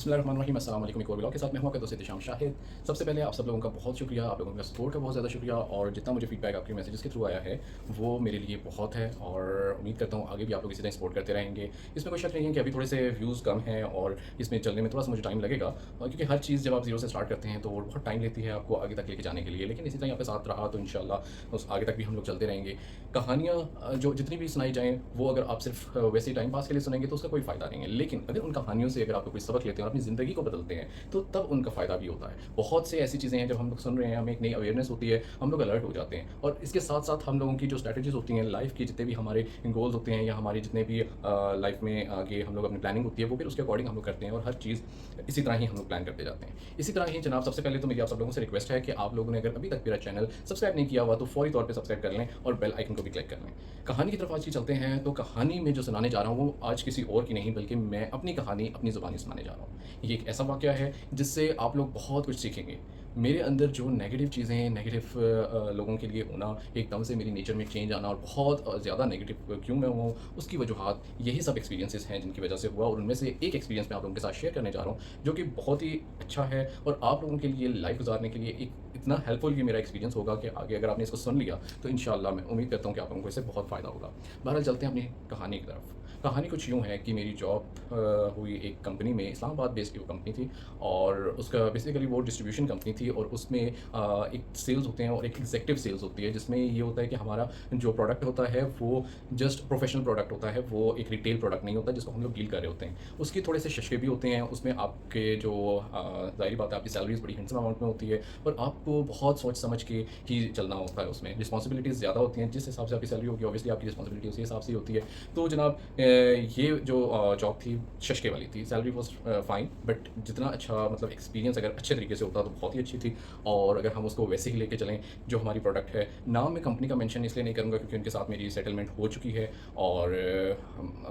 बिस्मिल्लाहिर्रहमानिर्रहीम, अस्सलाम वालेकुम। एक और ब्लॉग के साथ मैं हूं आपका दोस्त इत्तिशाम शाहिद। सबसे पहले आप सब लोगों का बहुत शुक्रिया, आप लोगों का सपोर्ट का बहुत ज़्यादा शुक्रिया और जितना मुझे फीडबैक आपके मैसेजेस के थ्रू आया है वो मेरे लिए बहुत है और उम्मीद करता हूं आगे भी आप लोग इसी तरह सपोर्ट करते रहेंगे। इसमें कोई शक नहीं है कि अभी थोड़े से व्यूज़ कम हैं और इसमें चलने में थोड़ा सा मुझे टाइम लगेगा, क्योंकि हर चीज़ जब आप ज़ीरो से स्टार्ट करते हैं तो वो बहुत टाइम लेती है आपको आगे तक लेके जाने के लिए। लेकिन इसी तरह आपके साथ रहा तो इंशाल्लाह उस आगे तक भी हम लोग चलते रहेंगे। कहानियाँ जो जितनी भी सुनाई जाएँ वो अगर आप सिर्फ वैसे ही टाइम पास के लिए सुनेंगे तो उसका कोई फ़ायदा नहीं है। लेकिन अगर उन कहानियों से अगर आप कोई सबक लेते हैं और अपनी ज़िंदगी को बदलते हैं तो तब उनका फ़ायदा भी होता है। बहुत से ऐसी चीज़ें हैं जब हम लोग सुन रहे हैं, हमें एक नई अवेयरनेस होती है, हम लोग अलर्ट हो जाते हैं और इसके साथ-साथ हम लोगों की जो स्ट्रैटेजीज़ होती हैं लाइफ़ की, जितने भी हमारे गोल्स होते हैं या हमारे जितने भी लाइफ़ में आगे हम लोग अपनी प्लानिंग होती है वो फिर उसके अकॉर्डिंग हम लोग करते हैं और हर चीज़ इसी तरह ही हम लोग प्लान करते जाते हैं। इसी तरह ही जनाब, सबसे पहले तो मेरी आप सब लोगों से रिक्वेस्ट है कि आप लोगों ने अगर अभी तक मेरा चैनल सब्सक्राइब नहीं किया हुआ तो फौरी तौर पे सब्सक्राइब कर लें और बेल आइकन को भी क्लिक कर लें। कहानी की तरफ आज की चलते हैं। तो कहानी में जो सुनाने जा रहा हूँ वो आज किसी और की नहीं बल्कि मैं अपनी कहानी अपनी ज़ुबानी सुनाने जा रहा हूँ। ये एक ऐसा वाक़या है जिससे आप लोग बहुत कुछ सीखेंगे। मेरे अंदर जो नेगेटिव चीज़ें, नेगेटिव लोगों के लिए होना, एकदम से मेरी नेचर में चेंज आना और बहुत ज़्यादा नेगेटिव क्यों मैं हूँ, उसकी वजूहात यही सब एक्सपीरियंसेस हैं जिनकी वजह से हुआ और उनमें से एक एक्सपीरियंस मैं आप लोगों के साथ शेयर करने जा रहा हूँ, जो कि बहुत ही अच्छा है और आप लोगों के लिए लाइफ़ गुज़ारने के लिए एक इतना हेल्पफुल ये मेरा एक्सपीरियंस होगा कि आगे अगर आपने इसको सुन लिया तो इंशाल्लाह मैं उम्मीद करता हूँ कि आप लोगों को इससे बहुत फ़ायदा होगा। बहरहाल चलते हैं अपनी कहानी की तरफ। कहानी कुछ यूँ है कि मेरी जॉब हुई एक कंपनी में, इस्लामाबाद बेस्ड की वो कंपनी थी और उसका बेसिकली वो डिस्ट्रीब्यूशन कंपनी थी और उसमें एक सेल्स होते हैं और एक एग्जीक्यूटिव सेल्स होती है, जिसमें ये होता है कि हमारा जो प्रोडक्ट होता है वो जस्ट प्रोफेशनल प्रोडक्ट होता है, वो एक रिटेल प्रोडक्ट नहीं होता जिसको हम लोग डील कर रहे होते हैं। उसकी थोड़े से शशके भी होते हैं, उसमें आपके जो ज़ाहिर बात है आपकी सैलरीज बड़ी हैंडसम अमाउंट में होती है और आपको बहुत सोच समझ के ही चलना होता है। उसमें रिस्पॉन्सिबिलिटीज़ ज़्यादा होती हैं, जिस हिसाब से आपकी सैलरी होगी ऑब्वियसली आपकी रिस्पॉन्सिबिलिटी उसी हिसाब से होती है। तो जनाब ये जो जॉब थी शशके वाली थी, सैलरी वॉज फाइन, बट जितना अच्छा मतलब एक्सपीरियंस अगर अच्छे तरीके से होता तो बहुत ही अच्छी थी। और अगर हम उसको वैसे ही लेके चलें जो हमारी प्रोडक्ट है, नाम मैं कंपनी का मेंशन इसलिए नहीं करूँगा क्योंकि उनके साथ मेरी सेटलमेंट हो चुकी है और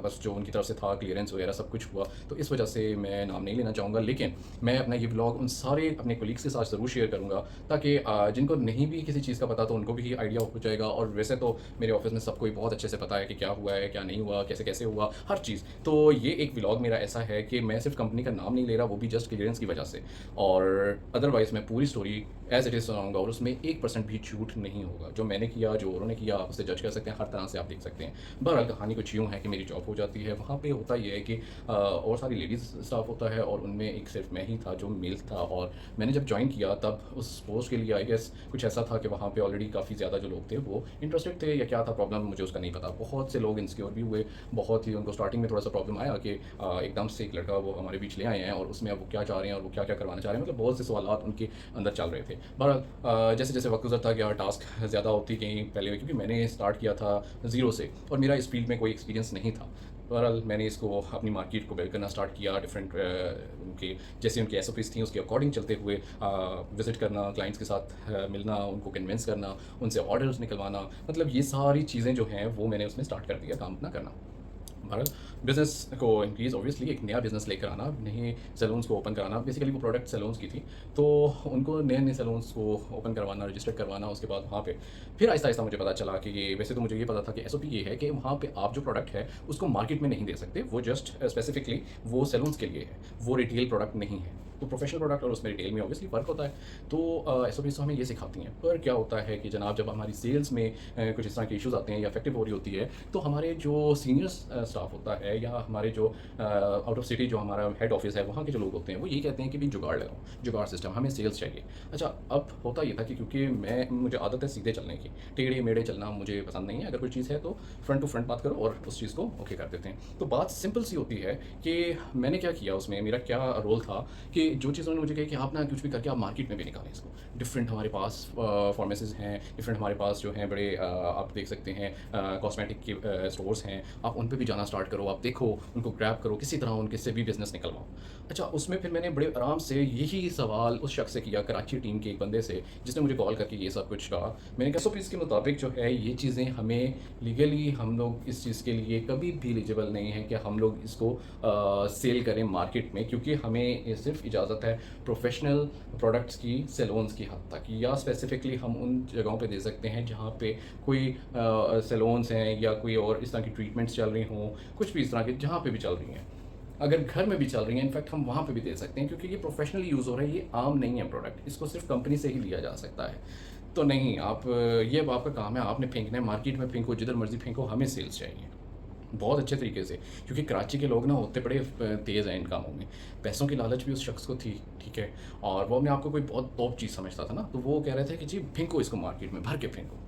बस जो उनकी तरफ से था क्लियरेंस वगैरह सब कुछ हुआ, तो इस वजह से मैं नाम नहीं लेना चाहूँगा। लेकिन मैं अपना ये व्लॉग उन सारे अपने कोलीग्स के साथ ज़रूर शेयर करूँगा ताकि जिनको नहीं भी किसी चीज़ का पता तो उनको भी आइडिया हो जाएगा। और वैसे तो मेरे ऑफिस में सबको ही बहुत अच्छे से पता है कि क्या हुआ है, क्या नहीं हुआ, कैसे-कैसे हुआ, हर चीज़। तो ये एक व्लॉग मेरा ऐसा है कि मैं सिर्फ कंपनी का नाम नहीं ले रहा, वो भी जस्ट क्लियरेंस की वजह से, और अदरवाइज़ मैं पूरी स्टोरी एज़ इट इज़ सुनाऊँगा और उसमें 1% भी झूठ नहीं होगा। जो मैंने किया, जो औरों ने किया, आप उसे जज कर सकते हैं, हर तरह से आप देख सकते हैं। बहरहाल कहानी कुछ यूँ है कि मेरी जॉब हो जाती है, वहाँ पे होता ये है कि और सारी लेडीज़ स्टाफ होता है और उनमें एक सिर्फ मैं ही था जो मेल था। और मैंने जब जॉइन किया तब उस पोस्ट के लिए आई गेस कुछ ऐसा था कि वहाँ पे ऑलरेडी काफ़ी ज़्यादा जो लोग थे वो इंटरेस्टेड थे या क्या था प्रॉब्लम मुझे उसका नहीं पता। बहुत से लोग इनसिक्योर भी हुए, बहुत ही उनको स्टार्टिंग में थोड़ा-सा प्रॉब्लम आया कि एकदम से एक लड़का वो हमारे बीच ले आए हैं और उसमें अब वो क्या चाह रहे हैं और वो क्या-क्या करवाना चाह रहे हैं, मतलब बहुत से सवालात उनके अंदर चल रहे थे। बहरहाल जैसे-जैसे वक़्त गुज़रता गया, टास्क ज़्यादा होती गई पहले, क्योंकि मैंने स्टार्ट किया था ज़ीरो से और मेरा इस फील्ड में कोई एक्सपीरियंस नहीं था। बहरहाल मैंने इसको अपनी मार्केट को बिल्ड करना स्टार्ट किया, डिफरेंट उनके जैसे उनकी एसओपीज़ थी उसके अकॉर्डिंग चलते हुए विज़िट करना, क्लाइंट्स के साथ मिलना, उनको कन्विंस करना, उनसे ऑर्डर्स निकलवाना, मतलब ये सारी चीज़ें जो हैं वो मैंने उसमें स्टार्ट कर दिया काम अपना करना। बहरहाल बिज़नेस को इंक्रीज़ ऑब्वियसली एक नया बिज़नेस लेकर आना, नए सैलून्स को ओपन कराना, बेसिकली वो प्रोडक्ट सैलून्स की थी, तो उनको नए-नए सैलून्स को ओपन करवाना, रजिस्टर करवाना, उसके बाद वहाँ पे फिर आहिस्ता-आहिस्ता मुझे पता चला कि ये वैसे तो मुझे ये पता था कि एसओपी ये है कि वहाँ पे आप जो प्रोडक्ट है उसको मार्केट में नहीं दे सकते, वो जस्ट स्पेसिफिकली वो सैलून्स के लिए है, वो रिटेल प्रोडक्ट नहीं है। तो प्रोफेशनल प्रोडक्ट और उसमें रिटेल में ऑब्वियसली फ़र्क होता है। तो एसओपीज़ तो हमें ये सिखाती हैं, पर क्या होता है कि जनाब जब हमारी सेल्स में कुछ इस तरह के इश्यूज़ आते हैं या इफेक्टिव हो रही होती है, तो हमारे जो सीनियर स्टाफ होता है या हमारे जो आउट ऑफ सिटी जो हमारा हेड ऑफिस है वहाँ के जो लोग होते हैं वो ये कहते हैं कि भाई जुगाड़ लगाओ, जुगाड़ सिस्टम, हमें सेल्स चाहिए। अच्छा, अब होता ये था कि क्योंकि मुझे आदत है सीधे चलने की, टेढ़े मेढ़े चलना मुझे पसंद नहीं है। अगर कोई चीज़ है तो फ्रंट टू फ्रंट बात करो और उस चीज़ को ओके कर देते हैं। तो बात सिंपल सी होती है कि मैंने क्या किया, उसमें मेरा क्या रोल था कि जो चीज़ उन्होंने मुझे कही कि आप ना कुछ भी करके आप मार्केट में भी निकालें इसको। डिफरेंट हमारे पास फार्मेसीज़ हैं, डिफरेंट हमारे पास जो हैं बड़े आप देख सकते हैं कॉस्मेटिक के स्टोर्स हैं, आप उन पे भी जाना स्टार्ट करो, आप देखो, उनको ग्रैब करो, किसी तरह उनके से भी बिज़नेस निकलवाओ। अच्छा, उसमें फिर मैंने बड़े आराम से यही सवाल उस शख्स से किया, कराची टीम के एक बंदे से, जिसने मुझे कॉल करके ये सब कुछ कहा। मैंने कहा एसओपीज़ के मुताबिक जो है ये चीज़ें हमें लीगली हम लोग इस चीज़ के लिए कभी भी एलिजिबल नहीं है कि हम लोग इसको सेल करें मार्केट में, क्योंकि हमें ये सिर्फ इजाज़त है प्रोफेशनल प्रोडक्ट्स की सैलून्स की हद तक, या स्पेसिफिकली हम उन जगहों पे दे सकते हैं जहाँ पे कोई सैलून्स हैं या कोई और इस तरह की ट्रीटमेंट्स चल रही हों, कुछ भी इस तरह की जहाँ पे भी चल रही हैं। अगर घर में भी चल रही हैं, इनफैक्ट हम वहाँ पे भी दे सकते हैं, क्योंकि ये प्रोफेशनली यूज़ हो रहा है, ये आम नहीं है प्रोडक्ट, इसको सिर्फ कंपनी से ही लिया जा सकता है। तो नहीं, आप ये अब आपका काम है, आपने फेंकना है, मार्केट में फेंको, जिधर मर्जी फेंको, हमें सेल्स चाहिए बहुत अच्छे तरीके से। क्योंकि कराची के लोग ना होते बड़े तेज़ हैं इन कामों में। पैसों की लालच भी उस शख्स को थी, ठीक है, और वो अपने आप को कोई बहुत टॉप चीज़ समझता था ना, तो वो कह रहे थे कि जी फेंको इसको मार्केट में, भर के फेंको।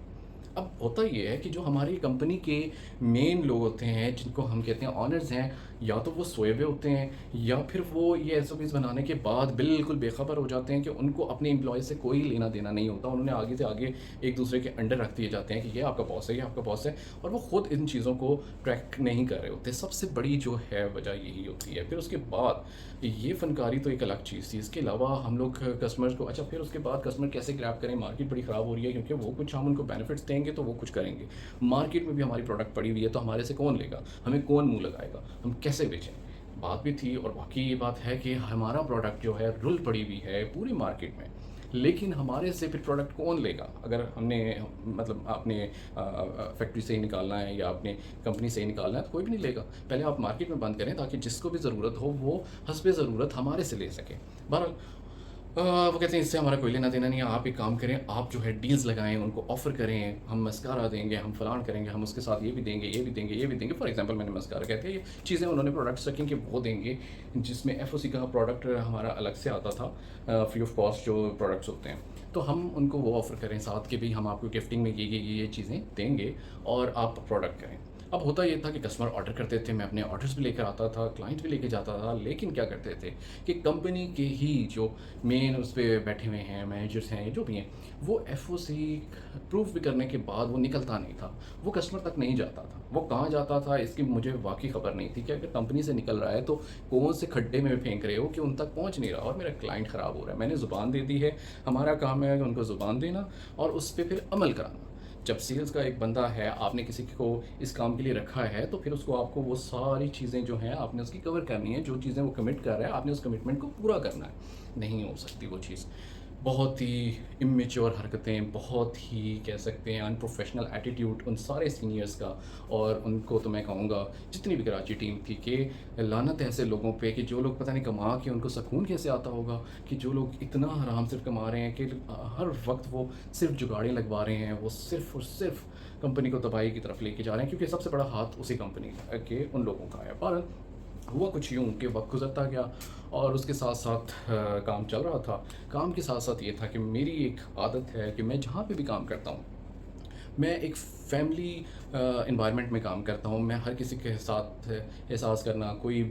अब होता ये है कि जो हमारी कंपनी के मेन लोग होते हैं, जिनको हम कहते हैं ऑनर्स हैं, या तो वो सोए हुए होते हैं, या फिर वो ये एसओपीज़ बनाने के बाद बिल्कुल बेखबर हो जाते हैं कि उनको अपने एम्प्लॉय से कोई लेना देना नहीं होता। उन्होंने आगे से आगे एक दूसरे के अंडर रख दिए जाते हैं कि ये आपका बॉस है, ये आपका बॉस है, और वो खुद इन चीज़ों को ट्रैक नहीं कर रहे होते। सबसे बड़ी जो है वजह यही होती है। फिर उसके बाद ये फ़नकारी तो एक अलग चीज़ थी, इसके अलावा हम लोग कस्टमर्स को, अच्छा फिर उसके बाद कस्टमर कैसे ग्रैब करें, मार्केट बड़ी ख़राब हो रही है, क्योंकि वो कुछ हम उनको बेनिफिट्स देंगे तो वो कुछ करेंगे। मार्केट में भी हमारी प्रोडक्ट पड़ी हुई है, तो हमारे से कौन लेगा, हमें कौन मुँह लगाएगा, हम कैसे बेचें। बात भी थी, और बाकी ये बात है कि हमारा प्रोडक्ट जो है रुल पड़ी हुई है पूरी मार्केट में, लेकिन हमारे से फिर प्रोडक्ट कौन लेगा। अगर हमने मतलब अपने फैक्ट्री से ही निकालना है या अपने कंपनी से ही निकालना है, तो कोई भी नहीं लेगा। पहले आप मार्केट में बंद करें, ताकि जिसको भी ज़रूरत हो वो हस्बे ज़रूरत हमारे से ले सके। बहरहाल वो कहते हैं इससे हमारा कोई लेना देना नहीं है। आप एक काम करें, आप जो है डील्स लगाएं, उनको ऑफ़र करें, हम मस्कारा देंगे, हम फ़लान करेंगे, हम उसके साथ ये भी देंगे, ये भी देंगे, ये भी देंगे। फॉर एग्जांपल मैंने मस्कारा कहते हैं, ये चीज़ें उन्होंने प्रोडक्ट्स रखें कि वो देंगे, जिसमें एफओसी का प्रोडक्ट हमारा अलग से आता था, फ्री ऑफ कॉस्ट जो प्रोडक्ट्स होते हैं। तो हम उनको वो ऑफ़र करें साथ के भी, हम आपको गिफ्टिंग में ये चीज़ें देंगे और आप प्रोडक्ट करें। अब होता ये था कि कस्टमर ऑर्डर करते थे, मैं अपने ऑर्डर्स भी लेकर आता था, क्लाइंट भी लेके जाता था, लेकिन क्या करते थे कि कंपनी के ही जो मेन उस पे बैठे हुए हैं, मैनेजर्स हैं, जो भी हैं, वो एफओसी प्रूफ भी करने के बाद वो निकलता नहीं था, वो कस्टमर तक नहीं जाता था। वो कहाँ जाता था इसकी मुझे वाकई खबर नहीं थी कि अगर कंपनी से निकल रहा है तो कौन से खड्डे में फेंक रहे हो कि उन तक पहुँच नहीं रहा और मेरा क्लाइंट ख़राब हो रहा है। मैंने ज़ुबान दे दी है, हमारा काम है उनको ज़ुबान देना और उस पर फिर अमल कराना। जब सेल्स का एक बंदा है, आपने किसी को इस काम के लिए रखा है, तो फिर उसको आपको वो सारी चीज़ें जो हैं आपने उसकी कवर करनी है। जो चीज़ें वो कमिट कर रहा है, आपने उस कमिटमेंट को पूरा करना है। नहीं हो सकती वो चीज़। बहुत ही इमेच्योर हरकतें, बहुत ही कह सकते हैं अनप्रोफेशनल एटीट्यूड उन सारे सीनियर्स का, और उनको तो मैं कहूँगा जितनी भी कराची टीम थी कि लानत है ऐसे लोगों पे कि जो लोग पता नहीं कमा के उनको सुकून कैसे आता होगा, कि जो लोग इतना हराम सिर्फ कमा रहे हैं कि हर वक्त वो सिर्फ जुगाड़े लगवा रहे हैं, वो सिर्फ और सिर्फ कंपनी को तबाही की तरफ लेके जा रहे हैं, क्योंकि सबसे बड़ा हाथ उसी कंपनी के उन लोगों का है। पर हुआ कुछ यूँ कि वक्त गुजरता गया और उसके साथ साथ काम चल रहा था। काम के साथ साथ ये था कि मेरी एक आदत है कि मैं जहाँ पे भी काम करता हूँ, मैं एक फैमिली एनवायरनमेंट में काम करता हूँ। मैं हर किसी के साथ एहसास करना, कोई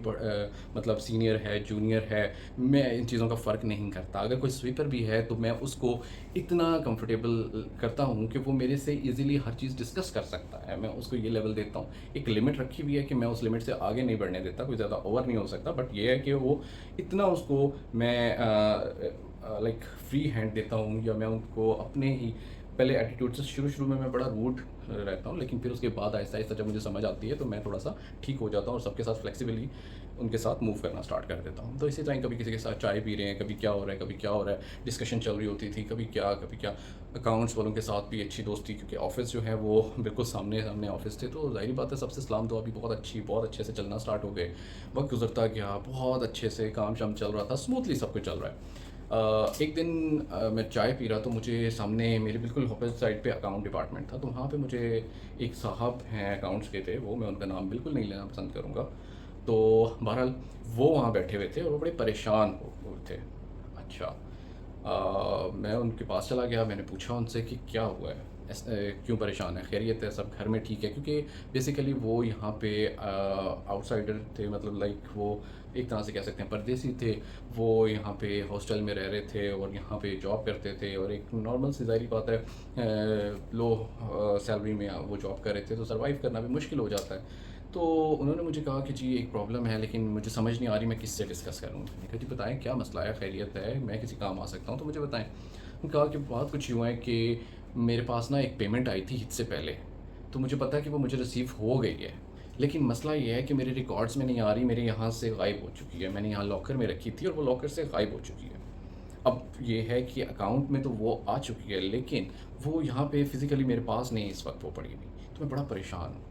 मतलब सीनियर है, जूनियर है, मैं इन चीज़ों का फ़र्क नहीं करता। अगर कोई स्वीपर भी है तो मैं उसको इतना कंफर्टेबल करता हूँ कि वो मेरे से इजीली हर चीज़ डिस्कस कर सकता है। मैं उसको ये लेवल देता हूँ। एक लिमिट रखी हुई है कि मैं उस लिमिट से आगे नहीं बढ़ने देता, कोई ज़्यादा ओवर नहीं हो सकता, बट ये है कि वो इतना उसको मैं लाइक फ्री हैंड देता हूँ, या मैं उनको अपने ही पहले एटीट्यूड से शुरू में मैं बड़ा रूड रहता हूँ, लेकिन फिर उसके बाद आहिस्ता आहिस्ता जब मुझे समझ आती है तो मैं थोड़ा सा ठीक हो जाता हूँ और सबके साथ फ्लेक्सिबली उनके साथ मूव करना स्टार्ट कर देता हूँ। तो इसी तरह कभी किसी के साथ चाय पी रहे हैं, कभी क्या हो रहा है, कभी क्या हो रहा है, डिस्कशन चल रही होती थी, कभी क्या। अकाउंट्स वालों के साथ भी अच्छी दोस्ती, क्योंकि ऑफिस जो है वो बिल्कुल सामने सामने ऑफिस थे, तो ज़ाहिर बात है सबसे सलाम दुआ भी बहुत अच्छे से चलना स्टार्ट हो गए। वक्त गुजरता गया, बहुत अच्छे से काम शाम चल रहा था, स्मूथली सब कुछ चल रहा है। एक दिन मैं चाय पी रहा तो मुझे सामने मेरे बिल्कुल ऑपोजिट साइड पे अकाउंट डिपार्टमेंट था, तो वहाँ पे मुझे एक साहब हैं अकाउंट्स के थे, वो मैं उनका नाम बिल्कुल नहीं लेना पसंद करूँगा। तो बहरहाल वो वहाँ बैठे हुए थे और वो बड़े परेशान हो हुए थे। अच्छा, मैं उनके पास चला गया, मैंने पूछा उनसे कि क्या हुआ है, क्यों परेशान है, खैरियत है, सब घर में ठीक है? क्योंकि बेसिकली वो यहाँ पे आउटसाइडर थे, मतलब लाइक वो एक तरह से कह सकते हैं परदेसी थे। वो यहाँ पे हॉस्टल में रह रहे थे और यहाँ पे जॉब करते थे, और एक नॉर्मल सी ज़ाहिर बात है लो सैलरी में वो जॉब कर रहे थे, तो सर्वाइव करना भी मुश्किल हो जाता है। तो उन्होंने मुझे कहा कि जी एक प्रॉब्लम है, लेकिन मुझे समझ नहीं आ रही मैं किससे डिस्कस करूँ। मैंने कहा जी बताएं क्या मसला है, खैरियत है, मैं किसी काम आ सकता हूँ तो मुझे बताएं। उन्होंने कहा कि बात कुछ यूँ है कि मेरे पास ना एक पेमेंट आई थी इससे पहले, तो मुझे पता है कि वो मुझे रिसीव हो गई है, लेकिन मसला ये है कि मेरे रिकॉर्ड्स में नहीं आ रही, मेरे यहाँ से गायब हो चुकी है। मैंने यहाँ लॉकर में रखी थी और वो लॉकर से गायब हो चुकी है। अब ये है कि अकाउंट में तो वो आ चुकी है, लेकिन वो यहाँ पे फ़िज़िकली मेरे पास नहीं, इस वक्त वो पड़ी हुई। तो मैं बड़ा परेशान हूँ।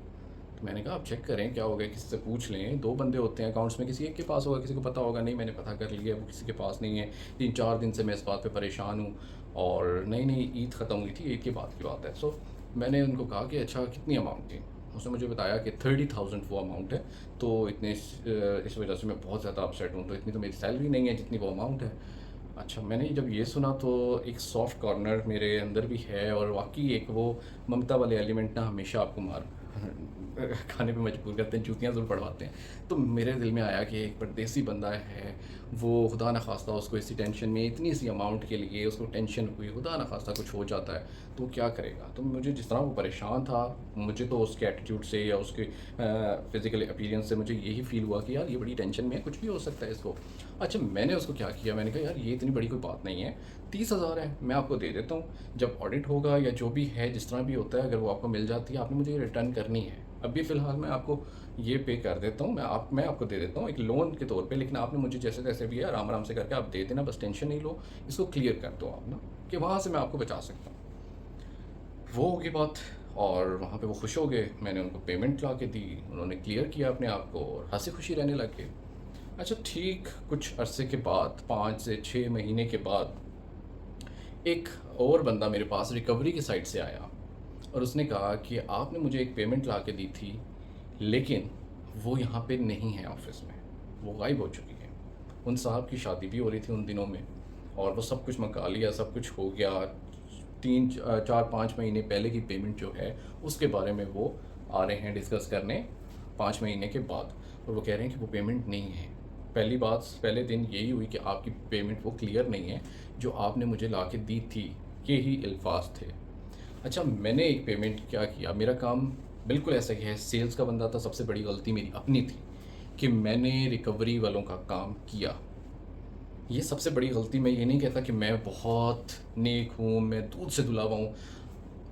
तो मैंने कहा आप चेक करें क्या हो गया, किसी से पूछ लें, 2 बंदे होते हैं अकाउंट्स में, किसी एक के पास होगा, किसी को पता होगा। नहीं, मैंने पता कर लिया, वो किसी के पास नहीं है। 3-4 दिन से मैं इस बात पे परेशान हूँ और नई-नई ईद ख़त्म हुई थी, ईद के बाद की बात है। सो मैंने उनको कहा कि अच्छा कितनी अमाउंट थी? उसने मुझे बताया कि 30,000 वो अमाउंट है। तो इस वजह से मैं बहुत ज़्यादा अपसेट हूँ, तो इतनी तो मेरी सैलरी नहीं है जितनी वो अमाउंट है। अच्छा, मैंने जब ये सुना तो एक सॉफ्ट कॉर्नर मेरे अंदर भी है, और वाक़ई एक वो ममता वाले एलिमेंट ना हमेशा आपको मार खाने पे मजबूर करते हैं, जूतियाँ ज़रूर पड़वाते हैं। तो मेरे दिल में आया कि एक परदेसी बंदा है, वो खुदा न खास्ता उसको इसी टेंशन में, इतनी सी अमाउंट के लिए उसको टेंशन हुई, खुदा न खास्ता कुछ हो जाता है, तो क्या करेगा? तो मुझे जिस तरह वो परेशान था, मुझे तो उसके एटीट्यूड से या उसके फ़िज़िकल अपीयरेंस से मुझे यही फ़ील हुआ कि यार ये बड़ी टेंशन में है, कुछ भी हो सकता है इसको। अच्छा, मैंने उसको क्या किया, मैंने कहा यार ये इतनी बड़ी कोई बात नहीं है, 30,000 है, मैं आपको दे देता हूँ। जब ऑडिट होगा या जो भी है, जिस तरह भी होता है, अगर वो आपको मिल जाती है, आपने मुझे ये रिटर्न करनी है। अभी फ़िलहाल मैं आपको ये पे कर देता हूँ, मैं आपको दे देता हूँ एक लोन के तौर पे, लेकिन आपने मुझे जैसे-तैसे भी है आराम-आराम से करके आप दे देना, बस टेंशन नहीं लो, इसको क्लियर कर दो आप ना, कि वहाँ से मैं आपको बचा सकता हूँ। वो होगी बात, और वहाँ पे वो खुश हो गए, मैंने उनको पेमेंट ला के दी, उन्होंने क्लियर किया अपने आप को और हँसी-खुशी रहने लग गए। अच्छा ठीक कुछ अरसे के बाद, 5 से 6 महीने के बाद, एक और बंदा मेरे पास रिकवरी की साइट से आया और उसने कहा कि आपने मुझे एक पेमेंट ला के दी थी, लेकिन वो यहाँ पे नहीं है ऑफ़िस में, वो गायब हो चुकी है। उन साहब की शादी भी हो रही थी उन दिनों में, और वो सब कुछ मका लिया, सब कुछ हो गया। 4-5 महीने पहले की पेमेंट जो है, उसके बारे में वो आ रहे हैं डिस्कस करने 5 महीने के बाद, और वो कह रहे हैं कि वो पेमेंट नहीं है। पहली बात पहले दिन यही हुई कि आपकी पेमेंट वो क्लियर नहीं है, जो आपने मुझे ला के दी थी, ये ही अल्फाज थे। अच्छा, मैंने एक पेमेंट क्या किया, मेरा काम बिल्कुल ऐसा ही है, सेल्स का बंदा था, सबसे बड़ी गलती मेरी अपनी थी कि मैंने रिकवरी वालों का काम किया। ये सबसे बड़ी गलती, मैं ये नहीं कहता कि मैं बहुत नेक हूँ, मैं दूध से धुला हुआ हूँ,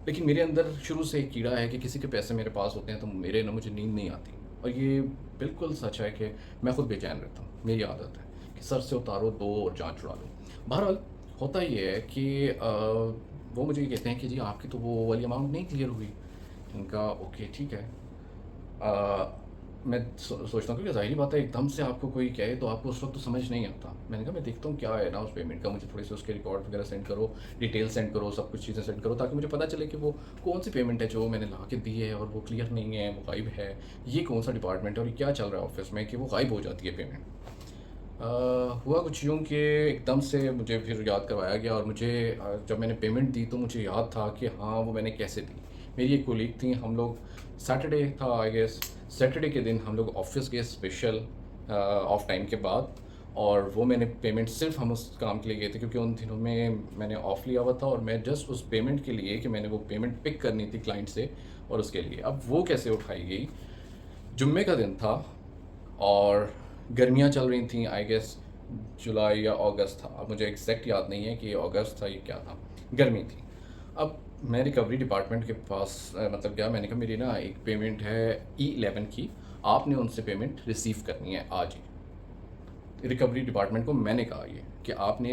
लेकिन मेरे अंदर शुरू से एक कीड़ा है कि किसी के पैसे मेरे पास होते हैं तो मुझे नींद नहीं आती, और ये बिल्कुल सच है कि मैं खुद बेचैन रहता हूँ। मेरी आदत है कि सर से उतारो दो और जान छुड़ा लो। बहरहाल होता ये है कि वो मुझे ये कहते हैं कि जी आपकी तो वो वाली अमाउंट नहीं क्लियर हुई। इनका ओके ठीक है। मैं सोचता हूँ, क्योंकि ज़ाहिर बात है एकदम से आपको कोई कहे तो आपको उस वक्त तो समझ नहीं आता। मैंने कहा मैं देखता हूँ क्या है ना उस पेमेंट का, मुझे थोड़े से उसके रिकॉर्ड वगैरह सेंड करो, डिटेल सेंड करो, सब कुछ चीज़ें सेंड करो, ताकि मुझे पता चले कि वो कौन सी पेमेंट है जो मैंने ला के दी है और वो क्लियर नहीं है, वो गायब है। ये कौन सा डिपार्टमेंट है और ये क्या चल रहा है ऑफिस में कि वो गायब हो जाती है पेमेंट। हुआ कुछ यूँ कि एकदम से मुझे फिर याद करवाया गया, और मुझे जब मैंने पेमेंट दी तो मुझे याद था कि हाँ वो मैंने कैसे दी। मेरी एक कोलीग थी, हम लोग सैटरडे था आई गेस, सैटरडे के दिन हम लोग ऑफिस गए स्पेशल ऑफ टाइम के बाद, और वो मैंने पेमेंट सिर्फ हम उस काम के लिए गए थे क्योंकि उन दिनों में मैंने ऑफ लिया हुआ था, और मैं जस्ट उस पेमेंट के लिए कि मैंने वो पेमेंट पिक करनी थी क्लाइंट से, और उसके लिए अब वो कैसे उठाई गई। जुम्मे का दिन था और गर्मियाँ चल रही थी, आई गेस जुलाई या अगस्त था, अब मुझे एग्जैक्ट याद नहीं है कि ये अगस्त था ये क्या था, गर्मी थी। अब मैं रिकवरी डिपार्टमेंट के पास मतलब क्या, मैंने कहा मेरी ना एक पेमेंट है E11 की, आपने उनसे पेमेंट रिसीव करनी है आज ही। रिकवरी डिपार्टमेंट को मैंने कहा ये कि आपने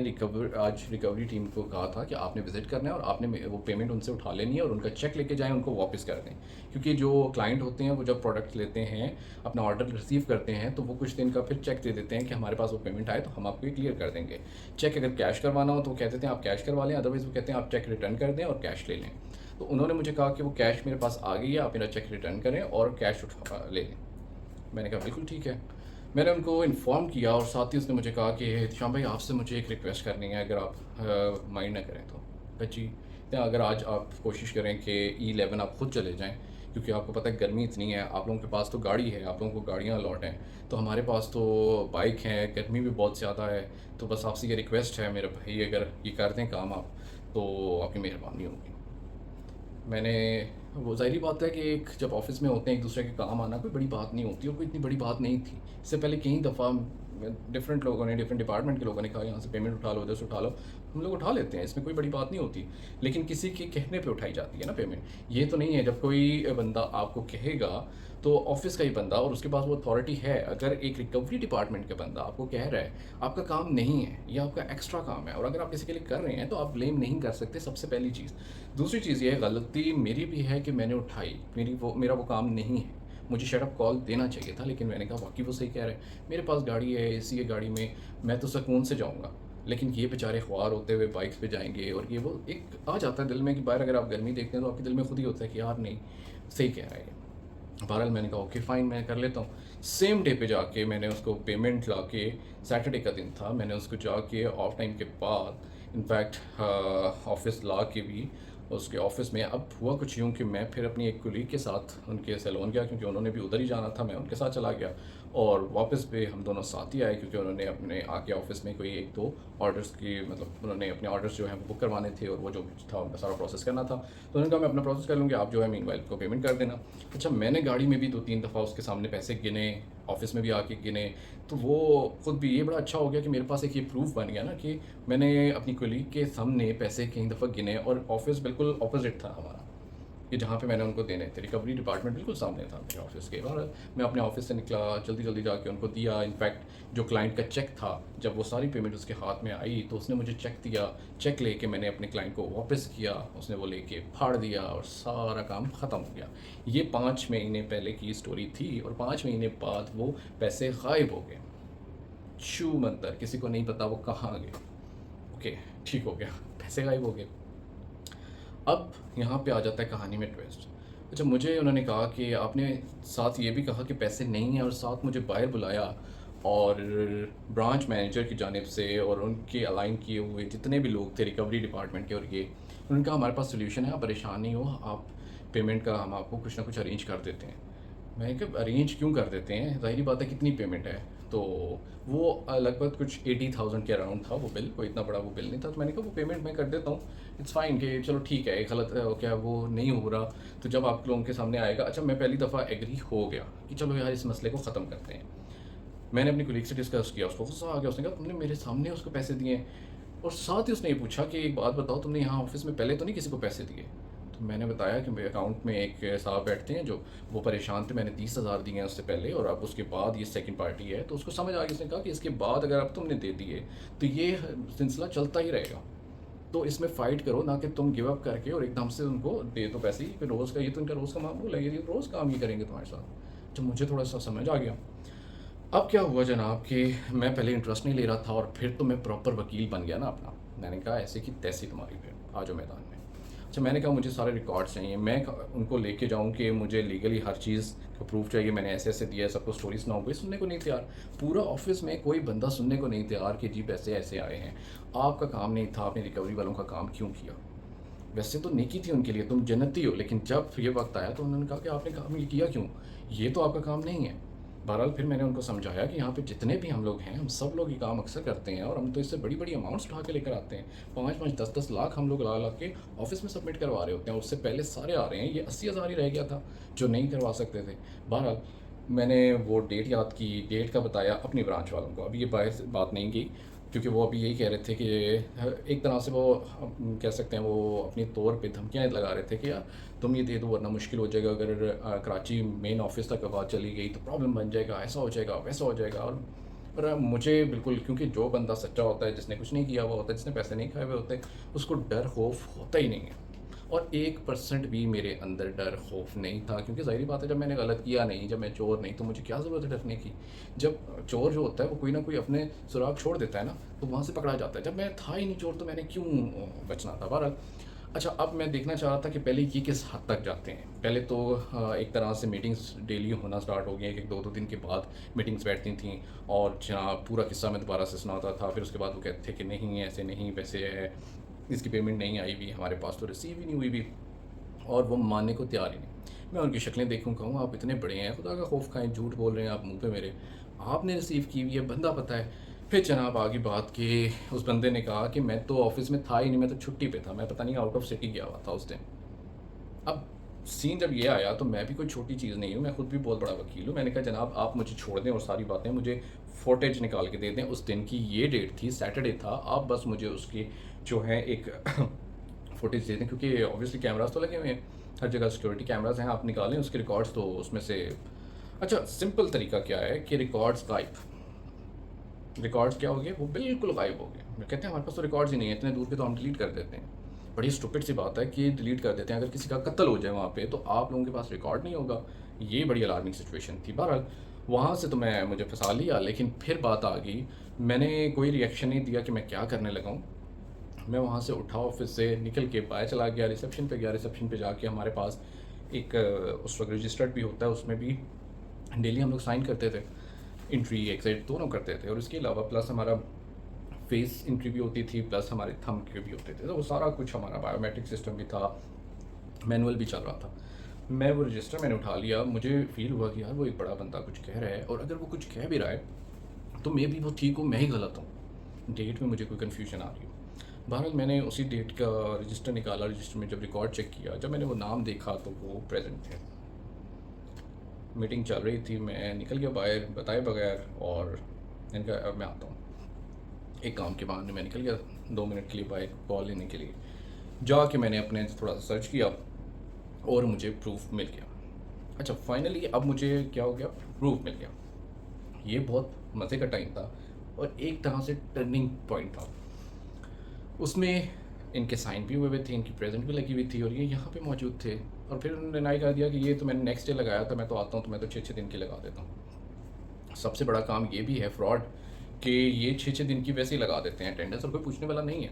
आज रिकवरी टीम को कहा था कि आपने विज़िट करना है और आपने वो पेमेंट उनसे उठा लेनी है और उनका चेक लेके जाएँ, उनको वापस कर दें। क्योंकि जो क्लाइंट होते हैं वो जब प्रोडक्ट लेते हैं, अपना ऑर्डर रिसीव करते हैं, तो वो कुछ दिन का फिर चेक दे देते हैं कि हमारे पास वो पेमेंट आए तो हम आपको ये क्लियर कर देंगे। चेक अगर कैश करवाना हो तो वो कहते हैं आप कैश करवा लें, अदरवाइज़ वो कहते हैं आप चेक रिटर्न कर दें और कैश ले लें। तो उन्होंने मुझे कहा कि वो कैश मेरे पास आ गई है, आप मेरा चेक रिटर्न करें और कैश उठा ले लें। मैंने कहा बिल्कुल ठीक है। मैंने उनको इन्फॉर्म किया, और साथ ही उसने मुझे कहा कि श्याम भाई आपसे मुझे एक रिक्वेस्ट करनी है, अगर आप माइंड ना करें तो। जी, तो अगर आज आप कोशिश करें कि E11 आप खुद चले जाएं, क्योंकि आपको पता है गर्मी इतनी है, आप लोगों के पास तो गाड़ी है, आप लोगों को गाड़ियाँ अलॉट हैं, तो हमारे पास तो बाइक हैं, गर्मी भी बहुत ज़्यादा है, तो बस आपसे ये रिक्वेस्ट है मेरे भाई, अगर ये कर दें काम आप, तो आपकी मेहरबानी होगी। मैंने वो ज़ाहिर बात है कि एक जब ऑफिस में होते हैं एक दूसरे के काम आना कोई बड़ी बात नहीं होती, और कोई इतनी बड़ी बात नहीं थी। इससे पहले कई दफ़ा डिफरेंट लोगों ने, डिफरेंट डिपार्टमेंट के लोगों ने कहा यहाँ से पेमेंट उठा लो, उधर से उठा लो, हम लोग उठा लेते हैं, इसमें कोई बड़ी बात नहीं होती। लेकिन किसी के कहने पे उठाई जाती है ना पेमेंट। ये तो नहीं है जब कोई बंदा आपको कहेगा, तो ऑफिस का ही बंदा और उसके पास वो अथॉरिटी है, अगर एक रिकवरी डिपार्टमेंट का बंदा आपको कह रहा है आपका काम नहीं है, ये आपका एक्स्ट्रा काम है, और अगर आप किसी के लिए कर रहे हैं तो आप ब्लेम नहीं कर सकते, सबसे पहली चीज़। दूसरी चीज़ ये है, गलती मेरी भी है कि मैंने उठाई, मेरा वो काम नहीं है, मुझे शट अप कॉल देना चाहिए था, लेकिन मैंने कहा वाक़ई वो सही कह रहे हैं। मेरे पास गाड़ी है, एसी है गाड़ी में, मैं तो सुकून से जाऊँगा। लेकिन ये बेचारे ख्वार होते हुए बाइक्स पे जाएँगे, और ये वो एक आ जाता है दिल में कि बाहर अगर आप गर्मी देखते हैं तो आपके दिल में खुद ही होता है कि यार नहीं, सही कह रहा है ये। बहरहाल मैंने कहा ओके फ़ाइन, मैं कर लेता हूँ। सेम डे पे जाके मैंने उसको पेमेंट लाके, सैटरडे का दिन था, मैंने उसको जाके ऑफ टाइम के बाद इनफैक्ट ऑफ़िस ला के भी उसके ऑफ़िस में, अब हुआ कुछ यूँ कि मैं फिर अपनी एक कोलीग के साथ उनके सैलून गया, क्योंकि उन्होंने भी उधर ही जाना था, मैं उनके साथ चला गया। और वापस पे हम दोनों साथ ही आए, क्योंकि उन्होंने अपने आके ऑफ़िस में कोई 1-2 ऑर्डर्स की, मतलब उन्होंने अपने ऑर्डर्स जो हैं वो बुक करवाने थे, और वो जो था उनका सारा प्रोसेस करना था। तो उन्होंने कहा मैं अपना प्रोसेस कर लूँगी, आप जो है मीनवाइल को पेमेंट कर देना। अच्छा, मैंने गाड़ी में भी 2-3 दफ़ा उसके सामने पैसे गिने, ऑफ़िस में भी आके गिने, तो वो खुद भी, ये बड़ा अच्छा हो गया कि मेरे पास एक ये प्रूफ़ बन गया ना कि मैंने अपनी कोलीग के सामने पैसे कई दफ़ा गिने, और ऑफ़िस बिल्कुल ऑपोज़िट था हमारा, कि जहाँ पे मैंने उनको देने थे। रिकवरी डिपार्टमेंट बिल्कुल सामने था मेरे ऑफ़िस के, और मैं अपने ऑफ़िस से निकला, जल्दी-जल्दी जाके उनको दिया। इनफैक्ट जो क्लाइंट का चेक था, जब वो सारी पेमेंट उसके हाथ में आई, तो उसने मुझे चेक दिया। चेक लेके मैंने अपने क्लाइंट को वापस किया, उसने वो लेके फाड़ दिया, और सारा काम ख़त्म हो गया। ये 5 महीने पहले की स्टोरी थी, और 5 महीने बाद वो पैसे गायब हो गए। छू मंतर, किसी को नहीं पता वो कहाँ गए। ओके, ठीक हो गया, पैसे गायब हो गए। अब यहाँ पे आ जाता है कहानी में ट्विस्ट। अच्छा, मुझे उन्होंने कहा कि आपने साथ ये भी कहा कि पैसे नहीं हैं, और साथ मुझे बाहर बुलाया, और ब्रांच मैनेजर की जानिब से और उनके अलाइन किए हुए जितने भी लोग थे रिकवरी डिपार्टमेंट के, और ये उन्होंने कहा हमारे पास सोल्यूशन है, आप परेशान नहीं हो, आप पेमेंट का हम आपको कुछ ना कुछ अरेंज कर देते हैं। मैंने कहा अरेंज क्यों कर देते हैं, ज़ाहिर बात है कितनी पेमेंट है। तो वो लगभग कुछ 80,000 के अराउंड था वो बिल, कोई इतना बड़ा वो बिल नहीं था। तो मैंने कहा वो पेमेंट मैं कर देता हूँ, इट्स फाइन, कि चलो ठीक है, गलत क्या वो नहीं हो रहा, तो जब आप लोगों के सामने आएगा। अच्छा, मैं पहली दफ़ा एग्री हो गया कि चलो यार इस मसले को ख़त्म करते हैं। मैंने अपनी कोलीग से डिस्कस किया, उसको गुस्सा आ गया, उसने कहा तुमने मेरे सामने उसको पैसे दिए, और साथ ही उसने ये पूछा कि एक बात बताओ, तुमने यहाँ ऑफिस में पहले तो नहीं किसी को पैसे दिए। तो मैंने बताया कि मेरे अकाउंट में एक साहब बैठते हैं जो, वो परेशान थे, मैंने 30,000 दिए हैं उससे पहले, और अब उसके बाद ये सेकंड पार्टी है। तो उसको समझ आ गई, उसने कहा कि इसके बाद अगर अब तुमने दे दिए तो ये सिलसिला चलता ही रहेगा, तो इसमें फ़ाइट करो, ना कि तुम गिव अप करके और एकदम से उनको दे दो पैसे। ये रोज़ का, ये तो इनका रोज़ का मामूल है, ये रोज़ काम ये करेंगे तुम्हारे साथ। तो मुझे थोड़ा सा समझ आ गया। अब क्या हुआ जनाब कि मैं पहले इंटरेस्ट नहीं ले रहा था, और फिर तो मैं प्रॉपर वकील बन गया ना अपना। मैंने कहा ऐसे की तैसी तुम्हारी, फिर आ जाओ मैदान में। अच्छा, मैंने कहा मुझे सारे रिकॉर्ड्स चाहिए, मैं उनको लेके जाऊँ कि मुझे लीगली हर चीज़ का प्रूफ चाहिए, मैंने ऐसे-ऐसे दिया है, सबको स्टोरी सुनाऊँ, कोई सुनने को नहीं तैयार। पूरा ऑफ़िस में कोई बंदा सुनने को नहीं तैयार कि जी पैसे ऐसे आए हैं। आपका काम नहीं था, आपने रिकवरी वालों का काम क्यों किया? वैसे तो नेकी थी उनके लिए, तुम जन्नती हो, लेकिन जब ये वक़्त आया तो उन्होंने कहा कि आपने काम ये किया क्यों? ये तो आपका काम नहीं है। बहरहाल फिर मैंने उनको समझाया कि यहाँ पे जितने भी हम लोग हैं, हम सब लोग ये काम अक्सर करते हैं, और हम तो इससे बड़ी-बड़ी अमाउंट्स उठा के लेकर आते हैं। 5-5, 10-10 लाख हम लोग ला-ला के ऑफ़िस में सबमिट करवा रहे होते हैं, उससे पहले सारे आ रहे हैं। ये 80,000 ही रह गया था, जो नहीं करवा सकते थे। बहरहाल मैंने वो डेट याद की, डेट का बताया अपनी ब्रांच वालों को। अभी ये बाहर से बात नहीं की, क्योंकि वो अभी यही कह रहे थे कि एक तरह से वो कह सकते हैं, वो अपनी तौर पे धमकियाँ लगा रहे थे कि यार तुम ये दे दो वरना मुश्किल हो जाएगा, अगर कराची मेन ऑफिस तक आवाज़ चली गई तो प्रॉब्लम बन जाएगा, ऐसा हो जाएगा, वैसा हो जाएगा। और पर मुझे बिल्कुल, क्योंकि जो बंदा सच्चा होता है, जिसने कुछ नहीं किया हुआ होता है, जिसने पैसे नहीं खाए हुए होते, उसको डर खौफ होता ही नहीं है। और 1% भी मेरे अंदर डर खौफ नहीं था, क्योंकि ज़ाहिर बात है जब मैंने गलत किया नहीं, जब मैं चोर नहीं, तो मुझे क्या ज़रूरत है डरने की। जब चोर जो होता है वो कोई ना कोई अपने सुराग छोड़ देता है ना, तो वहाँ से पकड़ा जाता है। जब मैं था ही नहीं चोर, तो मैंने क्यों बचना था। बहरहाल अच्छा, अब मैं देखना चाह रहा था कि पहले ये किस हद तक जाते हैं। पहले तो एक तरह से मीटिंग्स डेली होना स्टार्ट हो गई, एक 2-2 दिन के बाद मीटिंग्स बैठती थी, और जनाब पूरा किस्सा मैं दोबारा से सुनाता था। फिर उसके बाद वो कहते थे कि नहीं ऐसे नहीं, वैसे है, इसकी पेमेंट नहीं आई हुई, हमारे पास तो रिसीव ही नहीं हुई भी, और वो मानने को तैयार ही नहीं। मैं उनकी शक्लें देखूँ, कहूँ आप इतने बड़े हैं, खुदा का खौफ खाएँ, झूठ बोल रहे हैं आप मुँह पे मेरे, आपने रिसीव की हुई है, बंदा पता है। फिर जनाब आगे बात कि उस बंदे ने कहा कि मैं तो ऑफ़िस में था ही नहीं, मैं तो छुट्टी पे था, मैं पता नहीं आउट ऑफ सिटी गया हुआ था उस दिन। अब सीन जब ये आया तो मैं भी कोई छोटी चीज़ नहीं हूँ, मैं खुद भी बहुत बड़ा वकील हूँ। मैंने कहा जनाब आप मुझे छोड़ दें, और सारी बातें मुझे फुटेज निकाल के दे दें, उस दिन की ये डेट थी, सैटरडे था, आप बस मुझे उसकी जो है एक फुटेज दे दें, क्योंकि ऑब्वियसली कैमरास तो लगे हुए हैं, हर जगह सिक्योरिटी कैमरास हैं, आप निकालें उसके रिकॉर्ड्स तो उसमें से। अच्छा, सिंपल तरीका क्या है कि रिकॉर्ड्स गायब, रिकॉर्ड्स क्या हो गए, वो बिल्कुल गायब हो गए। मैं कहते हैं हमारे पास तो रिकॉर्ड्स ही नहीं है, इतने दूर के तो हम डिलीट कर देते हैं। बड़ी स्टूपिड सी बात है कि डिलीट कर देते हैं, अगर किसी का कत्ल हो जाए वहाँ पे तो आप लोगों के पास रिकॉर्ड नहीं होगा, ये बड़ी अलार्मिंग सिचुएशन थी। बहरहाल वहाँ से तो मुझे फंसा लिया, लेकिन फिर बात आ गई, मैंने कोई रिएक्शन नहीं दिया कि मैं क्या करने लगा हूँ। मैं वहाँ से उठा, ऑफिस से निकल के बाहर चला गया, रिसेप्शन पे गया। रिसेप्शन पे जाके हमारे पास एक उस वक्त रजिस्टर्ड भी होता है, उसमें भी डेली हम लोग साइन करते थे, एंट्री एग्जिट दोनों करते थे, और इसके अलावा प्लस हमारा फेस एंट्री भी होती थी, प्लस हमारे थंब के भी होते थे। तो वो सारा कुछ हमारा बायोमेट्रिक सिस्टम भी था, मैनुअल भी चल रहा था। मैं वो रजिस्टर मैंने उठा लिया। मुझे फ़ील हुआ कि यार वो एक बड़ा बंदा कुछ कह रहा है, और अगर वो कुछ कह भी रहा है तो मे बी वो ठीक हो, मैं ही गलत हूँ, डेट में मुझे कोई कन्फ्यूजन आ रही हो। बहरहाल मैंने उसी डेट का रजिस्टर निकाला। रजिस्टर में जब रिकॉर्ड चेक किया, जब मैंने वो नाम देखा तो वो प्रेजेंट थे। मीटिंग चल रही थी, मैं निकल गया बाहर बताए बगैर, और इनका अब मैं आता हूँ। एक काम के बहाने मैं निकल गया 2 मिनट के लिए बाइक कॉल लेने के लिए। जाके मैंने अपने थोड़ा सा सर्च किया और मुझे प्रूफ मिल गया। अच्छा, फाइनली अब मुझे क्या हो गया, प्रूफ मिल गया। ये बहुत मज़े का टाइम था और एक तरह से टर्निंग पॉइंट था। उसमें इनके साइन भी हुए थे, इनकी प्रेजेंट भी लगी हुई थी, और ये यहाँ पे मौजूद थे। और फिर उन्होंने डिनाई कर दिया कि ये तो मैंने नेक्स्ट डे लगाया था, मैं तो आता हूँ तो मैं तो 6-6 दिन की लगा देता हूँ। सबसे बड़ा काम ये भी है फ्रॉड, कि ये 6-6 दिन की वैसे ही लगा देते हैं अटेंडेंस, और कोई पूछने वाला नहीं है।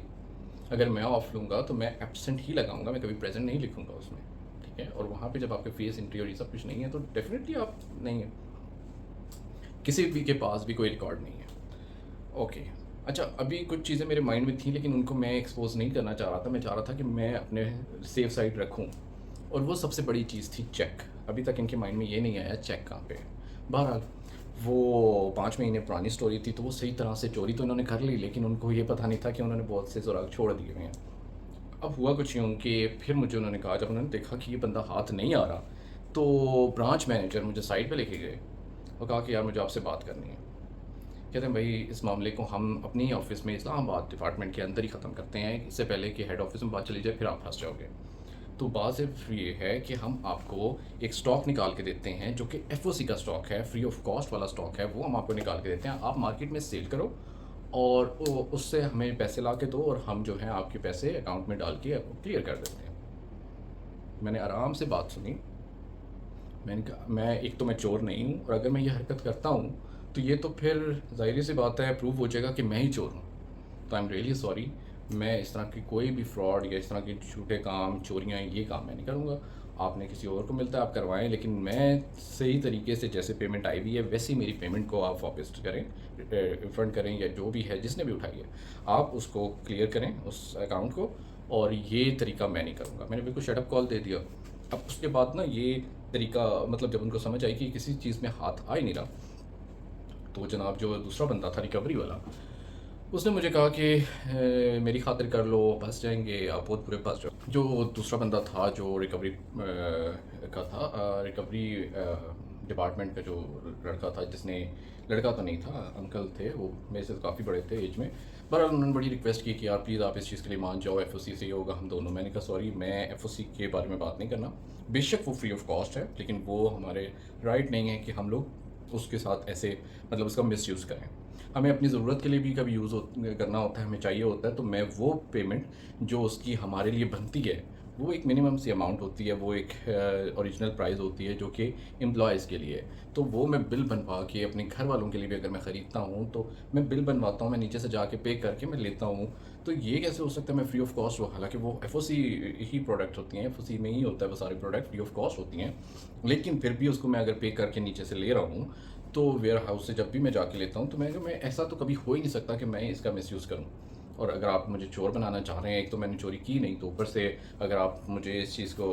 अगर मैं ऑफ लूँगा तो मैं एब्सेंट ही लगाऊंगा, मैं कभी प्रेजेंट नहीं लिखूँगा उसमें, ठीक है। और वहाँ पे जब आपके फेस एंट्री और ये सब कुछ नहीं है तो डेफिनेटली आप नहीं है, किसी भी के पास भी कोई रिकॉर्ड नहीं है। ओके, अच्छा, अभी कुछ चीज़ें मेरे माइंड में थी, लेकिन उनको मैं एक्सपोज नहीं करना चाह रहा था। मैं चाह रहा था कि मैं अपने सेफ साइड रखूं, और वो सबसे बड़ी चीज़ थी चेक। अभी तक इनके माइंड में ये नहीं आया चेक कहाँ पे है। बहरहाल वो 5 महीने पुरानी स्टोरी थी, तो वो सही तरह से चोरी तो इन्होंने कर ली, लेकिन उनको ये पता नहीं था कि उन्होंने बहुत से सुराग छोड़ दिए हुए हैं। अब हुआ कुछ यूँ कि फिर मुझे उन्होंने कहा, जब उन्होंने देखा कि ये बंदा हाथ नहीं आ रहा, तो ब्रांच मैनेजर मुझे साइड पे लेके गए और कहा कि यार मुझे आपसे बात करनी है। कहते हैं भाई, इस मामले को हम अपनी ऑफिस में इस्लामाबाद डिपार्टमेंट के अंदर ही ख़त्म करते हैं, इससे पहले कि हेड ऑफिस में बात चली जाए फिर आप फंस जाओगे। तो बात सिर्फ ये है कि हम आपको एक स्टॉक निकाल के देते हैं जो कि एफओसी का स्टॉक है, फ्री ऑफ कॉस्ट वाला स्टॉक है, वो हम आपको निकाल के देते हैं। आप मार्केट में सेल करो और उससे हमें पैसे ला के दो, और हम जो है आपके पैसे अकाउंट में डाल के क्लियर कर देते हैं। मैंने आराम से बात सुनी। मैंने कहा, मैं एक तो मैं चोर नहीं हूँ, और अगर मैं ये हरकत करता हूँ तो ये तो फिर ज़ाहिर सी बात है प्रूव हो जाएगा कि मैं ही चोर हूँ। तो आई एम रियली सॉरी, मैं इस तरह की कोई भी फ्रॉड या इस तरह के झूठे काम, चोरियाँ, ये काम मैं नहीं करूँगा। आपने किसी और को मिलता है आप करवाएं, लेकिन मैं सही तरीके से जैसे पेमेंट आई हुई है वैसे ही मेरी पेमेंट को आप वापस करें, रिफ़ंड करें, या जो भी है जिसने भी उठाई है आप उसको क्लियर करें उस अकाउंट को। और ये तरीका मैं नहीं करूँगा। मैंने बिल्कुल शटअप कॉल दे दिया। अब उसके बाद ना ये तरीका, मतलब जब उनको समझ आई कि किसी चीज़ में हाथ आ ही नहीं रहा, तो जनाब जो दूसरा बंदा था रिकवरी वाला, उसने मुझे कहा कि मेरी खातिर कर लो, फंस जाएंगे आप, बहुत बुरे फंस जाओ। जो दूसरा बंदा था जो रिकवरी का था, रिकवरी डिपार्टमेंट का जो लड़का था, जिसने, लड़का तो नहीं था, अंकल थे, वो मेरे से काफ़ी बड़े थे एज में। पर उन्होंने बड़ी रिक्वेस्ट की कि यार प्लीज़ आप इस चीज़ के लिए मान जाओ, एफओसी से ही होगा हम दोनों। मैंने कहा सॉरी, मैं एफओसी के बारे में बात नहीं करना। बेशक वो फ्री ऑफ कॉस्ट है, लेकिन वो हमारे राइट नहीं है कि हम लोग उसके साथ ऐसे, मतलब उसका मिसयूज़ करें। हमें अपनी ज़रूरत के लिए भी कभी करना होता है, हमें चाहिए होता है, तो मैं वो पेमेंट जो उसकी हमारे लिए बनती है, वो एक मिनिमम सी अमाउंट होती है, वो एक ओरिजिनल प्राइस होती है जो कि एम्प्लॉयज़ के लिए, तो वो मैं बिल बनवा के अपने घर वालों के लिए भी अगर मैं ख़रीदता हूँ तो मैं बिल बनवाता हूँ, मैं नीचे से जाके पे करके मैं लेता हूँ। तो ये कैसे हो सकता है मैं फ्री ऑफ कॉस्ट हो, हालांकि वो एफओसी ही प्रोडक्ट होती हैं, एफओसी में ही होता है वो सारे प्रोडक्ट फ्री ऑफ कॉस्ट होती हैं, लेकिन फिर भी उसको मैं अगर पे करके नीचे से ले रहा हूँ, तो वेयर हाउस से जब भी मैं जाके लेता हूँ तो मैं ऐसा तो कभी हो ही नहीं सकता कि मैं इसका मिसयूज़ करूँ। और अगर आप मुझे चोर बनाना चाह रहे हैं, एक तो मैंने चोरी की नहीं, तो ऊपर से अगर आप मुझे इस चीज़ को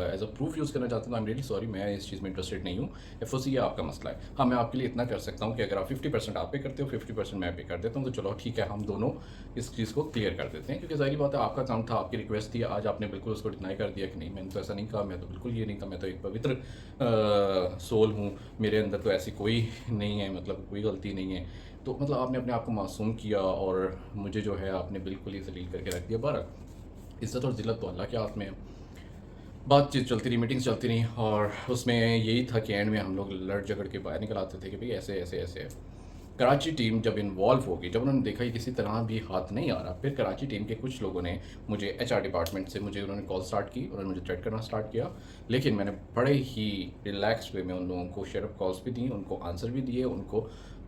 एज अ प्रूफ यूज़ करना चाहते हैं तो आई एम रियली सॉरी, मैं इस चीज़ में इंटरेस्टेड नहीं हूँ। एफओसी ये आपका मसला है। हाँ, मैं आपके लिए इतना कर सकता हूँ कि अगर आप 50% आप पे करते हो, 50% मैं पे कर देता हूँ, तो चलो ठीक है, हम दोनों इस चीज़ को क्लियर कर देते हैं, क्योंकि ज़ाहिर बात है आपका काम था, आपकी रिक्वेस्ट थी। आज आपने बिल्कुल उसको डिनाई कर दिया कि नहीं, मैंने तो ऐसा नहीं कहा, मैं तो बिल्कुल ये नहीं था, मैं तो एक पवित्र सोल हूँ, मेरे अंदर तो ऐसी कोई नहीं है, मतलब कोई गलती नहीं है। तो मतलब आपने अपने आप को मासूम किया और मुझे जो है आपने बिल्कुल ही जलील करके रख दिया। बहरहाल इज़्ज़त और ज़िल्लत तो अल्लाह के हाथ में है। बातचीत चलती रही, मीटिंग्स चलती रहीं, और उसमें यही था कि एंड में हम लोग लड़ झगड़ के बाहर निकल आते थे कि भाई ऐसे ऐसे ऐसे है। कराची टीम जब इन्वॉल्व हो गई, जब उन्होंने देखा कि किसी तरह भी हाथ नहीं आ रहा, फिर कराची टीम के कुछ लोगों ने मुझे एचआर डिपार्टमेंट से मुझे उन्होंने कॉल स्टार्ट की, उन्होंने मुझे थ्रेट करना स्टार्ट किया। लेकिन मैंने बड़े ही रिलैक्स वे में उन लोगों को शेयर अप कॉल्स भी दी, उनको आंसर भी दिए, उनको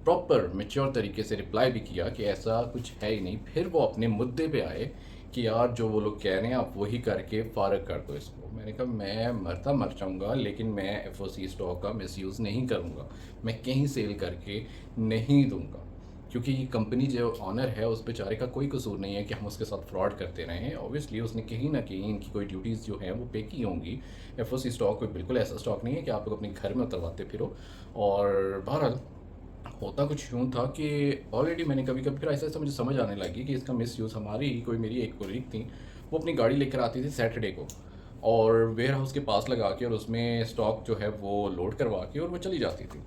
प्रॉपर मैच्योर तरीके से रिप्लाई भी किया कि ऐसा कुछ है ही नहीं। फिर वो अपने मुद्दे पे आए कि यार जो वो लोग कह रहे हैं आप वही करके फ़ारग कर दो इसको। मैंने कहा मैं मरता मर जाऊँगा लेकिन मैं एफओसी स्टॉक का मिसयूज़ नहीं करूँगा, मैं कहीं सेल करके नहीं दूँगा, क्योंकि कंपनी जो ऑनर है उस बेचारे का कोई कसूर नहीं है कि हम उसके साथ फ्रॉड करते रहे हैं। ऑब्वियसली उसने कहीं ना कहीं इनकी कोई ड्यूटीज़ जो हैं वो पे की होंगी। एफओसी स्टॉक कोई बिल्कुल ऐसा स्टॉक नहीं है कि आप लोग अपने घर में उतरवाते फिरो। और बहरहाल होता कुछ यूँ था कि ऑलरेडी मैंने कभी कभी फिर ऐसा ऐसा मुझे समझ आने लगी कि इसका मिस यूज़ हमारी ही कोई मेरी एक कोलीग थी, वो अपनी गाड़ी लेकर आती थी सैटरडे को और वेयर हाउस के पास लगा के और उसमें स्टॉक जो है वो लोड करवा के और वो चली जाती थी।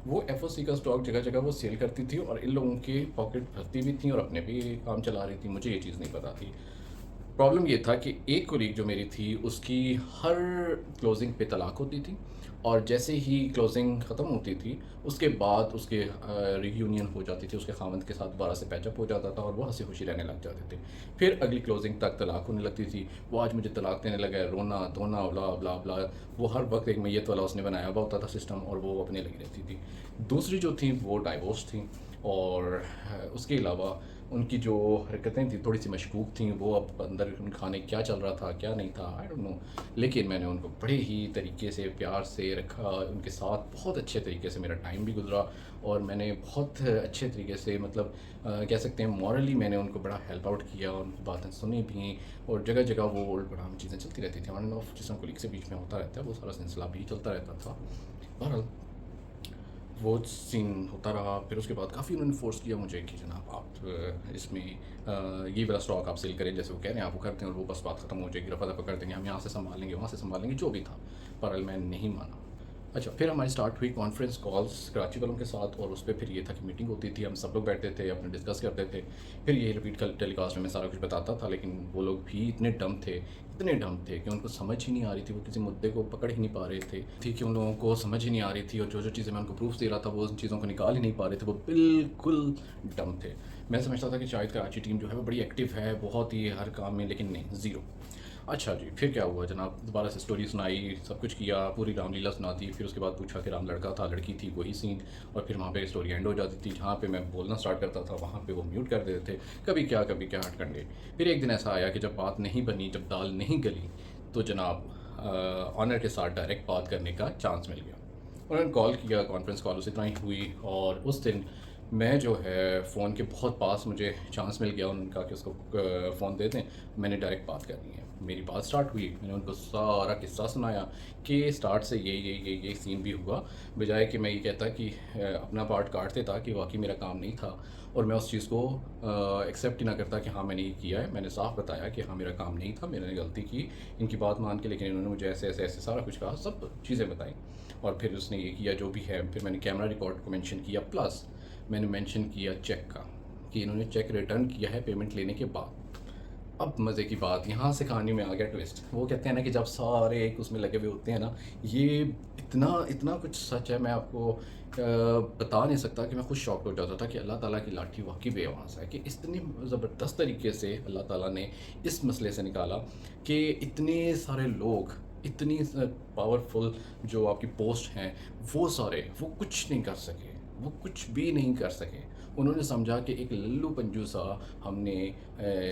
वो एफओसी का स्टॉक जगह जगह वो सेल करती थी और इन लोगों के पॉकेट भरती भी थी और अपने भी काम चला रही थी। मुझे ये चीज़ नहीं पता थी। प्रॉब्लम ये था कि एक कोलीग जो मेरी थी उसकी हर क्लोजिंग पे तलाक होती थी और जैसे ही क्लोजिंग ख़त्म होती थी उसके बाद उसके रियूनियन हो जाती थी, उसके खावंद के साथ दोबारा से पैचअप हो जाता था और वो हंसी खुशी रहने लग जाते थे। फिर अगली क्लोजिंग तक तलाक होने लगती थी, वो आज मुझे तलाक देने लगा है, रोना धोना ब्ला ब्ला ब्ला। वो हर वक्त एक मैयत वाला उसने बनाया हुआ होता था सिस्टम और वो अपने लगी रहती थी। दूसरी जो थी वो डाइवोर्स थी और उसके अलावा उनकी जो हरकतें थी थोड़ी सी मशकूक थी। वो अब अंदर उन खाने क्या चल रहा था क्या नहीं था आई डोंट नो, लेकिन मैंने उनको बड़े ही तरीके से प्यार से रखा, उनके साथ बहुत अच्छे तरीके से मेरा टाइम भी गुजरा और मैंने बहुत अच्छे तरीके से मतलब कह सकते हैं मॉरली मैंने उनको बड़ा हेल्प आउट किया, उनकी बातें सुनी भी और जगह जगह वो उल्ट बड़ा चीज़ें चलती रहती थी ऑन एंड ऑफ, जिस तरह कोलीग से बीच में होता रहता है वो सारा सिलसिला भी चलता रहता था। बहरहाल वो सीन होता रहा। फिर उसके बाद काफ़ी उन्होंने फ़ोर्स किया मुझे कि जनाब आप इसमें ये वाला स्टॉक आप सेल करें, जैसे वो कह रहे हैं आप वो करते हैं और वो बस बात ख़त्म हो जाएगी, रफा दफा कर देंगे, हम यहाँ से संभाल लेंगे वहाँ से संभाल लेंगे, जो भी था। पर मैं नहीं माना। अच्छा, फिर हमारी स्टार्ट हुई कॉन्फ्रेंस कॉल्स कराची वालों के साथ और उस पे फिर ये था कि मीटिंग होती थी, हम सब लोग बैठते थे, अपने डिस्कस करते थे। फिर ये रिपीट कर टेलीकास्ट में मैं सारा कुछ बताता था, लेकिन वो लोग भी इतने डम थे कि उनको समझ ही नहीं आ रही थी, वो किसी मुद्दे को पकड़ ही नहीं पा रहे थे। थी कि उन लोगों को समझ ही नहीं आ रही थी और जो चीज़ें मैं उनको प्रूफ दे रहा था वो उन चीज़ों को निकाल ही नहीं पा रहे थे, वो बिल्कुल डम थे। मैं समझता था कि शायद कराची टीम जो है वो बड़ी एक्टिव है, बहुत ही हर काम में, लेकिन नहीं, ज़ीरो। अच्छा जी, फिर क्या हुआ जनाब, दोबारा से स्टोरी सुनाई, सब कुछ किया, पूरी रामलीला सुना दी। फिर उसके बाद पूछा कि राम लड़का था लड़की थी, वही सीन। और फिर वहाँ पे स्टोरी एंड हो जाती थी। जहाँ पे मैं बोलना स्टार्ट करता था वहाँ पे वो म्यूट कर देते थे, कभी क्या हट कंडे। फिर एक दिन ऐसा आया कि जब बात नहीं बनी, जब दाल नहीं गली, तो जनाब ऑनर के साथ डायरेक्ट बात करने का चांस मिल गया। उन्होंने कॉल किया, कॉन्फ्रेंस कॉल उसी तरह ही हुई और उस दिन मैं जो है फ़ोन के बहुत पास मुझे चांस मिल गया उनका कि उसको फ़ोन दे दें, मैंने डायरेक्ट बात करनी है। मेरी बात स्टार्ट हुई, मैंने उनको सारा किस्सा सुनाया कि स्टार्ट से ये सीन भी हुआ, बजाय कि मैं ये कहता कि अपना पार्ट काट देता कि वाकई मेरा काम नहीं था और मैं उस चीज़ को एक्सेप्ट ही ना करता कि हाँ मैंने ये किया है। मैंने साफ बताया कि हाँ मेरा काम नहीं था, मैंने गलती की, इनकी बात मान के, लेकिन इन्होंने मुझे ऐसे सारा कुछ कहा, सब चीज़ें बताई। और फिर उसने ये किया जो भी है। फिर मैंने कैमरा रिकॉर्ड को मेंशन किया, प्लस मैंने मेंशन किया चेक का कि इन्होंने चेक रिटर्न किया है पेमेंट लेने के बाद। अब मज़े की बात, यहाँ से कहानी में आ गया ट्विस्ट। वो कहते हैं ना कि जब सारे एक उसमें लगे हुए होते हैं ना, ये इतना इतना कुछ सच है, मैं आपको बता नहीं सकता कि मैं खुद शॉक्ड हो जाता था कि अल्लाह ताला की लाठी वाकई बेआवाज़ है कि इतनी ज़बरदस्त तरीके से अल्लाह ताला ने इस मसले से निकाला कि इतने सारे लोग, इतनी पावरफुल जो आपकी पोस्ट हैं, वो सारे वो कुछ नहीं कर सके, वो कुछ भी नहीं कर सके। उन्होंने समझा कि एक लल्लू पंजू सा हमने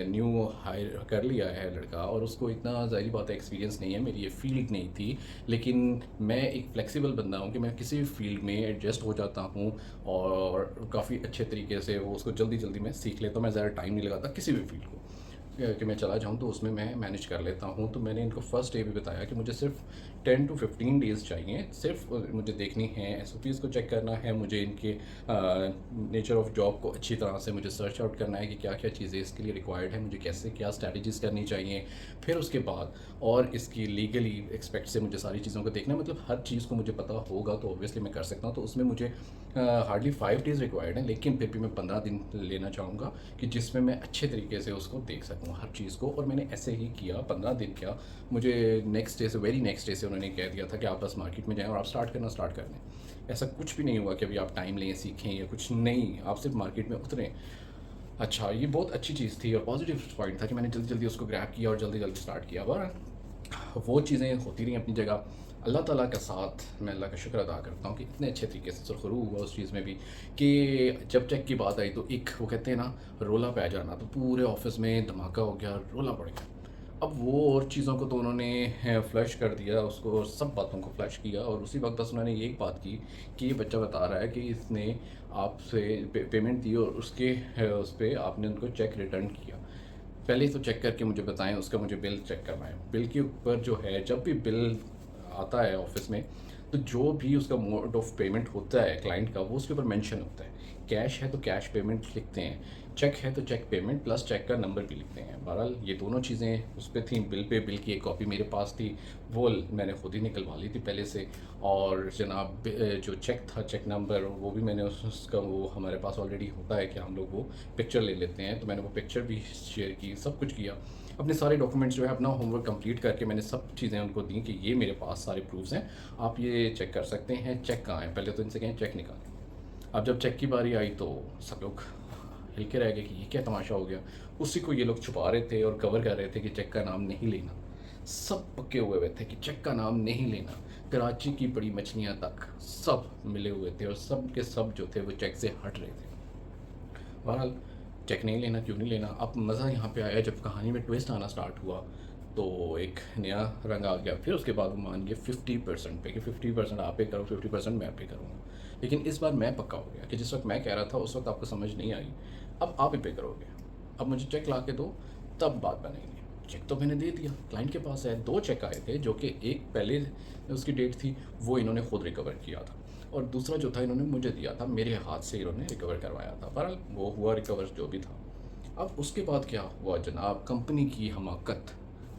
न्यू हायर कर लिया है लड़का और उसको इतना ज़ाहिर बात है एक्सपीरियंस नहीं है, मेरी ये फील्ड नहीं थी। लेकिन मैं एक फ्लेक्सिबल बंदा हूँ कि मैं किसी भी फील्ड में एडजस्ट हो जाता हूँ और काफ़ी अच्छे तरीके से वो उसको जल्दी जल्दी मैं सीख लेता हूँ। मैं ज़्यादा टाइम नहीं लगाता किसी भी फील्ड को कि मैं चला जाऊँ तो उसमें मैं मैनेज कर लेता हूँ। तो मैंने इनको फर्स्ट डे भी बताया कि मुझे सिर्फ 10 to 15 डेज़ चाहिए, सिर्फ मुझे देखनी है, एसओपीज़ को चेक करना है, मुझे इनके नेचर ऑफ जॉब को अच्छी तरह से मुझे सर्च आउट करना है कि क्या क्या चीज़ें इसके लिए रिक्वायर्ड है, मुझे कैसे क्या स्ट्रैटेजीज़ करनी चाहिए। फिर उसके बाद और इसकी लीगली एक्सपेक्ट से मुझे सारी चीज़ों को देखना है, मतलब हर चीज़ को मुझे पता होगा तो ऑब्वियसली मैं कर सकता हूँ। तो उसमें मुझे हार्डली 5 डेज़ रिक्वायर्ड हैं, लेकिन फिर भी मैं 15 दिन लेना चाहूँगा कि जिसमें मैं अच्छे तरीके से उसको देख सकूँ हर चीज़ को। और मैंने ऐसे ही किया, 15 दिन क्या, मुझे नेक्स्ट डे से वेरी नेक्स्ट डे से उन्होंने कह दिया था कि आप बस मार्केट में जाएँ और आप स्टार्ट कर दें। ऐसा कुछ भी नहीं हुआ कि अभी आप टाइम लें, सीखें या कुछ नहीं, आप सिर्फ मार्केट में उतरें। अच्छा, ये बहुत अच्छी चीज़ थी और पॉजिटिव पॉइंट था कि मैंने जल्दी जल्दी उसको ग्रैब किया और जल्दी जल्दी स्टार्ट किया। और वो चीज़ें होती रही अपनी जगह। अल्लाह ताला का साथ, मैं अल्लाह का शुक्र अदा करता हूँ कि इतने अच्छे तरीके से सुरखरू हुआ उस चीज़ में भी कि जब चेक की बात आई तो एक वो कहते हैं ना, रोला पै जाना, तो पूरे ऑफिस में धमाका हो गया, रोला पड़ गया। अब वो और चीज़ों को तो उन्होंने फ्लश कर दिया, उसको सब बातों को फ्लश किया और उसी वक्त बस उन्होंने ये बात की कि ये बच्चा बता रहा है कि इसने आपसे पेमेंट दी और उसके उस पर आपने उनको चेक रिटर्न किया। पहले ही तो चेक करके मुझे बताएं, उसका मुझे बिल चेक करवाएं। बिल के ऊपर जो है, जब भी बिल आता है ऑफिस में, तो जो भी उसका मोड ऑफ पेमेंट होता है क्लाइंट का, वो उसके ऊपर मेंशन होता है। कैश है तो कैश पेमेंट लिखते हैं, चेक है तो चेक पेमेंट प्लस चेक का नंबर भी लिखते हैं। बहरहाल ये दोनों चीज़ें उस पर थी, बिल पे। बिल की एक कॉपी मेरे पास थी, वो मैंने खुद ही निकलवा ली थी पहले से। और जनाब जो चेक था, चेक नंबर, वो भी मैंने उसका, वो हमारे पास ऑलरेडी होता है कि हम लोग वो पिक्चर ले लेते हैं, तो मैंने वो पिक्चर भी शेयर की, सब कुछ किया। अपने सारे डॉक्यूमेंट्स जो है, अपना होमवर्क कंप्लीट करके मैंने सब चीज़ें उनको दी कि ये मेरे पास सारे प्रूफ्स हैं, आप ये चेक कर सकते हैं। चेक कहाँ है, पहले तो इनसे कहें चेक निकालें। अब जब चेक की बारी आई तो सब लोग हिल के रह गए कि ये क्या तमाशा हो गया। उसी को ये लोग छुपा रहे थे और कवर कर रहे थे कि चेक का नाम नहीं लेना। सब पक्के हुए थे कि चेक का नाम नहीं लेना। कराची की बड़ी मछलियाँ तक सब मिले हुए थे और सब के सब जो थे वो चेक से हट रहे थे। बहरहाल चेक नहीं लेना, क्यों नहीं लेना। अब मज़ा यहाँ पे आया जब कहानी में ट्विस्ट आना स्टार्ट हुआ, तो एक नया रंग आ गया। फिर उसके बाद वो मान गए 50% पे कि 50% आप पे करो, 50% मैं पे करूँगा। लेकिन इस बार मैं पक्का हो गया कि जिस वक्त मैं कह रहा था उस वक्त आपको समझ नहीं आई, अब आप ही पे करोगे। अब मुझे चेक ला के दो, तब बात बनेगी। चेक तो मैंने दे दिया, क्लाइंट के पास है। 2 चेक आए थे, जो कि एक पहले उसकी डेट थी, वो इन्होंने खुद रिकवर किया था, और दूसरा जो था इन्होंने मुझे दिया था, मेरे हाथ से इन्होंने रिकवर करवाया था। बहरहाल वो हुआ रिकवर जो भी था। अब उसके बाद क्या हुआ जनाब, कंपनी की हमाकत,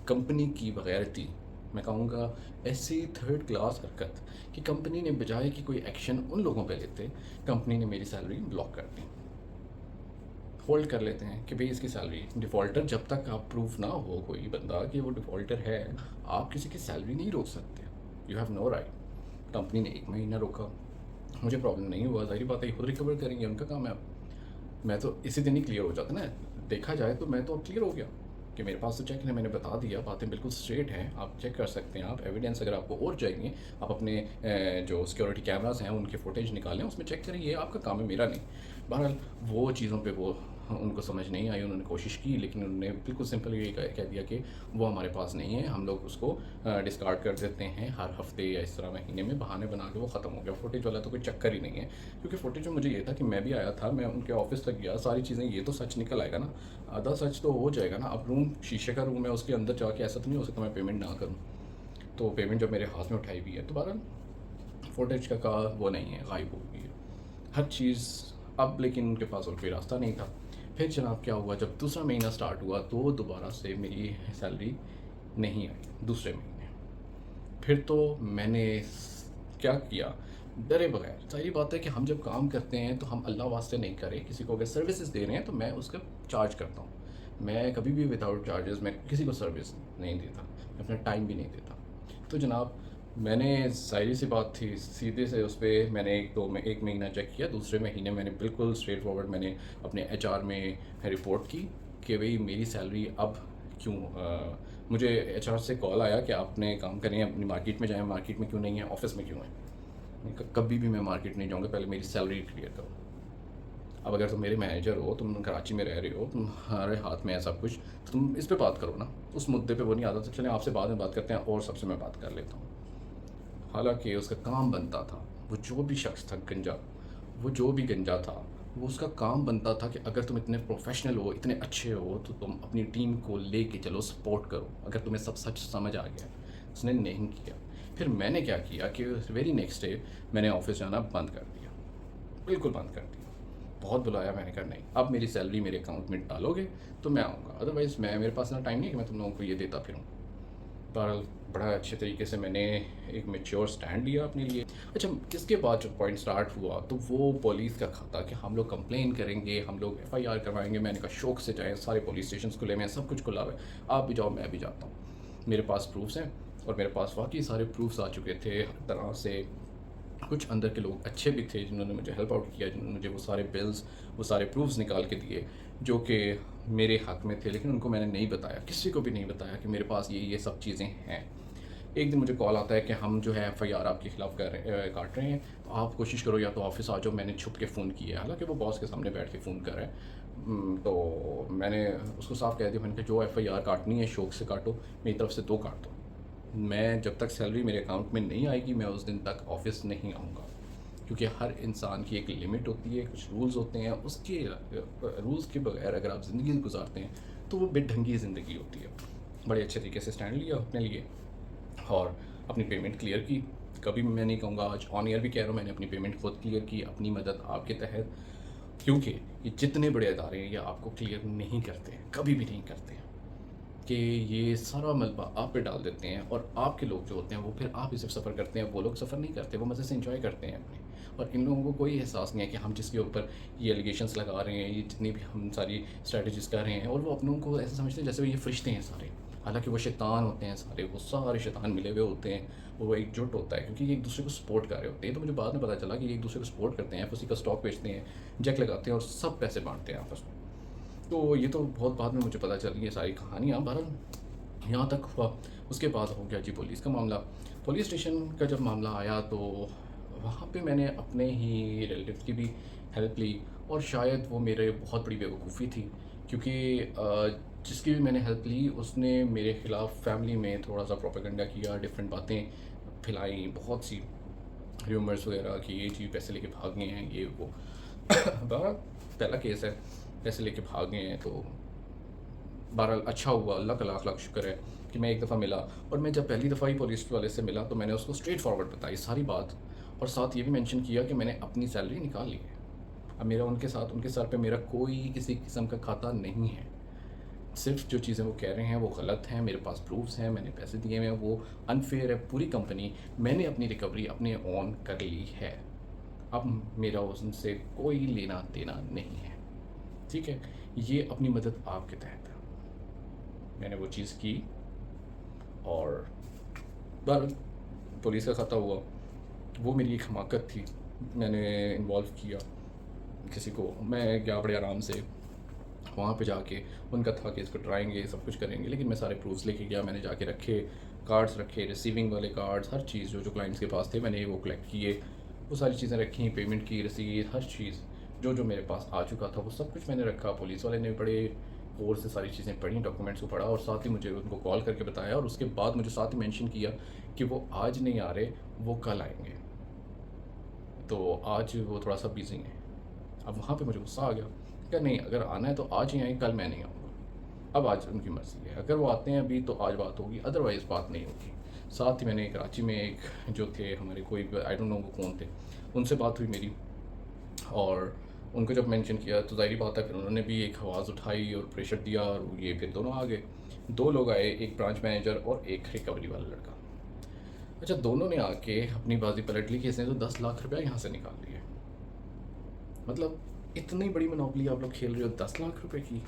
कंपनी की बगैरती, मैं कहूँगा ऐसी थर्ड क्लास हरकत कि कंपनी ने बजाय कि कोई एक्शन उन लोगों पे लेते, कंपनी ने मेरी सैलरी ब्लॉक कर दी। होल्ड कर लेते हैं कि भाई इसकी सैलरी, डिफ़ॉल्टर जब तक आप प्रूफ ना हो कोई बंदा कि वो डिफ़ॉल्टर है, आप किसी की सैलरी नहीं रोक सकते। You have no right. Company ने 1 महीना रोका, मुझे प्रॉब्लम नहीं हुआ, ज़ाहिर बात है खुद रिकवर करेंगे, उनका काम है। अब मैं तो इसी दिन ही क्लियर हो जाता ना, देखा जाए तो मैं तो अब क्लियर हो गया कि मेरे पास तो चेक है, मैंने बता दिया, बातें बिल्कुल स्ट्रेट हैं, आप चेक कर सकते हैं। आप एविडेंस अगर आपको और चाहिए, आप अपने जो सिक्योरिटी कैमरास हैं उनके फुटेज निकालें, उसमें चेक करें, ये आपका काम है, मेरा नहीं। बहरहाल वो चीज़ों पे वो उनको समझ नहीं आई, उन्होंने कोशिश की, लेकिन उन्होंने बिल्कुल सिंपल ये कह दिया कि वो हमारे पास नहीं है, हम लोग उसको डिस्कार्ड कर देते हैं हर हफ्ते या इस तरह महीने में, बहाने बना के वो ख़त्म हो गया। फुटेज वाला तो कोई चक्कर ही नहीं है, क्योंकि फुटेज में मुझे ये था कि मैं भी आया था, मैं उनके ऑफिस तक गया, सारी चीज़ें, ये तो सच निकल आएगा ना, आधा सच तो हो जाएगा ना। अब रूम शीशे का रूम है, उसके अंदर जाके ऐसा तो नहीं हो सकता मैं पेमेंट ना करूँ। तो पेमेंट जब मेरे हाथ में उठाई हुई है, तो बहरहाल फुटेज का वो नहीं है, गायब हो गई है हर चीज़। अब लेकिन उनके पास और कोई रास्ता नहीं था। फिर जनाब क्या हुआ, जब दूसरा महीना स्टार्ट हुआ तो दोबारा से मेरी सैलरी नहीं आई दूसरे महीने। फिर तो मैंने क्या किया, डरे बगैर, सारी बात है कि हम जब काम करते हैं तो हम अल्लाह वास्ते नहीं करें, किसी को अगर सर्विसेज दे रहे हैं तो मैं उसका चार्ज करता हूँ। मैं कभी भी विदाउट चार्जेस मैं किसी को सर्विस नहीं देता, मैं अपना टाइम भी नहीं देता। तो जनाब मैंने, ज़ाहिर सी बात थी, सीधे से उस पर मैंने एक महीना चेक किया, दूसरे महीने मैंने बिल्कुल स्ट्रेट फॉरवर्ड मैंने अपने एचआर में रिपोर्ट की कि भाई मेरी सैलरी अब क्यों, मुझे एचआर से कॉल आया कि आपने काम करें, अपनी मार्केट में जाएं, मार्केट में क्यों नहीं है, ऑफिस में क्यों है। कभी भी मैं मार्केट नहीं जाऊँगा, पहले मेरी सैलरी क्लियर करो। अब अगर तुम मेरे मैनेजर हो, तुम कराची में रह रहे हो, तुम्हारे हाथ में है सब कुछ, तो तुम इस पे बात करो ना, उस मुद्दे पे वो नहीं आता। तो चलें आपसे बाद में बात करते हैं, और सबसे मैं बात कर लेता हूँ। हालांकि उसका काम बनता था, वो जो भी शख्स था गंजा, वो जो भी गंजा था, वो उसका काम बनता था कि अगर तुम इतने प्रोफेशनल हो, इतने अच्छे हो, तो तुम अपनी टीम को ले के चलो, सपोर्ट करो, अगर तुम्हें सब सच समझ आ गया। उसने नहीं किया। फिर मैंने क्या किया कि वेरी नेक्स्ट डे मैंने ऑफिस जाना बंद कर दिया, बिल्कुल बंद कर दिया। बहुत बुलाया, मैंने कहा नहीं, अब मेरी सैलरी मेरे अकाउंट में डालोगे तो मैं आऊँगा, अदरवाइज़ मैं, मेरे पास ना टाइम नहीं है कि मैं तुम लोगों को ये देता फिरूँ। बहरहाल बड़ा अच्छे तरीके से मैंने एक मैच्योर स्टैंड लिया अपने लिए। अच्छा, इसके बाद जो पॉइंट स्टार्ट हुआ तो वो पुलिस का था कि हम लोग कंप्लेन करेंगे, हम लोग एफआईआर करवाएंगे। मैंने कहा शौक से जाएँ, सारे पुलिस स्टेशन खुले हुए हैं, सब कुछ खुला हुआ है, आप भी जाओ मैं भी जाता हूँ। मेरे पास प्रूफ्स हैं और मेरे पास वाकई सारे प्रूफ्स आ चुके थे हर तरह से। कुछ अंदर के लोग अच्छे भी थे जिन्होंने मुझे हेल्प आउट किया, जिन्होंने मुझे वो सारे बिल्स, वो सारे प्रूफ्स निकाल के दिए जो कि मेरे हक़ में थे, लेकिन उनको मैंने नहीं बताया, किसी को भी नहीं बताया कि मेरे पास ये सब चीज़ें हैं। एक दिन मुझे कॉल आता है कि हम जो है एफआईआर आपके खिलाफ काट रहे हैं, तो आप कोशिश करो या तो ऑफिस आ जाओ। मैंने छुप के फ़ोन किया है, हालांकि वो बॉस के सामने बैठ के फ़ोन कर रहा है। तो मैंने उसको साफ कह दिया, मैंने कहा जो एफआईआर काटनी है शौक से काटो, मेरी तरफ से 2 काट दो। मैं जब तक सैलरी मेरे अकाउंट में नहीं आएगी मैं उस दिन तक ऑफिस नहीं आऊँगा, क्योंकि हर इंसान की एक लिमिट होती है, कुछ रूल्स होते हैं, उसके रूल्स के बगैर अगर आप ज़िंदगी गुजारते हैं तो वो बेढंगी ज़िंदगी होती है। बड़े अच्छे तरीके से स्टैंड लिया अपने लिए और अपनी पेमेंट क्लियर की। कभी मैं नहीं कहूँगा, आज ऑन एयर भी कह रहा हूँ, मैंने अपनी पेमेंट खुद क्लियर की, अपनी मदद आपके तहत, क्योंकि ये जितने बड़े अदारे हैं ये आपको क्लियर नहीं करते हैं, कभी भी नहीं करते हैं, कि ये सारा मलबा आप पे डाल देते हैं और आपके लोग जो होते हैं वो फिर आप ही सिर्फ सफ़र करते हैं, वो लोग सफ़र नहीं करते, वो मज़े से एंजॉय करते हैं अपने। और इन लोगों को कोई एहसास नहीं है कि हम जिसके ऊपर ये एलिगेशंस लगा रहे हैं, ये जितनी भी हम सारी स्ट्रैटेजीज़ कर रहे हैं, और वो अपनों को ऐसा समझते हैं जैसे वो ये फरिश्ते हैं सारे, हालांकि वो शैतान होते हैं सारे, वो सारे शैतान मिले हुए होते हैं, वो एकजुट होता है क्योंकि ये एक दूसरे को सपोर्ट कर रहे होते हैं। तो मुझे बाद में पता चला कि ये एक दूसरे को सपोर्ट करते हैं, उसी का स्टॉक बेचते हैं, जैक लगाते हैं और सब पैसे बांटते हैं आपस में। तो ये तो बहुत बाद में मुझे पता चली ये सारी कहानियाँ। बहरहाल यहाँ तक हुआ, उसके बाद हो गया जी पुलिस का मामला। पुलिस स्टेशन का जब मामला आया तो वहाँ पे मैंने अपने ही रिलेटिव की भी हेल्प ली, और शायद वो मेरे बहुत बड़ी बेवकूफ़ी थी, क्योंकि जिसकी भी मैंने हेल्प ली उसने मेरे ख़िलाफ़ फैमिली में थोड़ा सा प्रोपेगेंडा किया, डिफरेंट बातें फैलाई, बहुत सी र्यूमर्स वगैरह कि ये जी पैसे लेके भाग गए हैं, ये वो। बहरहाल पहला केस है, पैसे लेके भाग गए हैं, तो बहरहाल अच्छा हुआ, अल्लाह का लाख लाख शुक्र है कि मैं एक दफ़ा मिला, और मैं जब पहली दफ़ा ही पुलिस वाले से मिला तो मैंने उसको स्ट्रेट फॉरवर्ड बताई सारी बात, और साथ ये भी मेंशन किया कि मैंने अपनी सैलरी निकाल ली है। अब मेरा उनके साथ, उनके सर पे मेरा कोई किसी किस्म का खाता नहीं है, सिर्फ जो चीज़ें वो कह रहे हैं वो गलत हैं, मेरे पास प्रूफ्स हैं, मैंने पैसे दिए हुए हैं, वो अनफेयर है पूरी कंपनी, मैंने अपनी रिकवरी अपने ऑन कर ली है, अब मेरा उनसे कोई लेना देना नहीं है, ठीक है। ये अपनी मदद आपके तहत है, मैंने वो चीज़ की, और बहरहाल पुलिस का खाता हुआ, वो मेरी एक हमाकत थी, मैंने इन्वॉल्व किया किसी को, मैं गया बड़े आराम से वहाँ पे जाके, उनका था कि इसको ट्राएंगे, सब कुछ करेंगे, लेकिन मैं सारे प्रूफ्स लेके गया, मैंने जाके रखे, कार्ड्स रखे, रिसीविंग वाले कार्ड्स, हर चीज़ जो जो क्लाइंट्स के पास थे मैंने वो कलेक्ट किए, वो सारी चीज़ें रखी, पेमेंट की रसीद, हर चीज़ जो जो मेरे पास आ चुका था वो सब कुछ मैंने रखा। पुलिस वाले ने बड़े गौर से सारी चीज़ें पढ़ी, डॉक्यूमेंट्स को पढ़ा, और साथ ही मुझे उनको कॉल करके बताया, और उसके बाद मुझे साथ ही मेंशन किया कि वो आज नहीं आ रहे, वो कल आएंगे, तो आज वो थोड़ा सा बिजी हैं। अब वहाँ पे मुझे गुस्सा आ गया कि नहीं, अगर आना है तो आज ही आए, कल मैं नहीं आऊँगा। अब आज उनकी मर्ज़ी है, अगर वो आते हैं अभी तो आज बात होगी, अदरवाइज़ बात नहीं होगी। साथ ही मैंने कराची में एक जो थे हमारे, कोई आई डोंट नो वो कौन थे, उनसे बात हुई मेरी, और उनको जब मेंशन किया तो ज़ाहिर बात है फिर उन्होंने भी एक आवाज़ उठाई और प्रेशर दिया, और ये फिर दोनों आ गए। 2 लोग आए, एक ब्रांच मैनेजर और एक रिकवरी वाला लड़का। अच्छा, दोनों ने आके अपनी बाजी पलट ली कि इसने तो 10 लाख रुपया यहाँ से निकाल लिए। मतलब इतनी बड़ी मोनोपोली आप लोग खेल रहे हो 10 लाख रुपए की,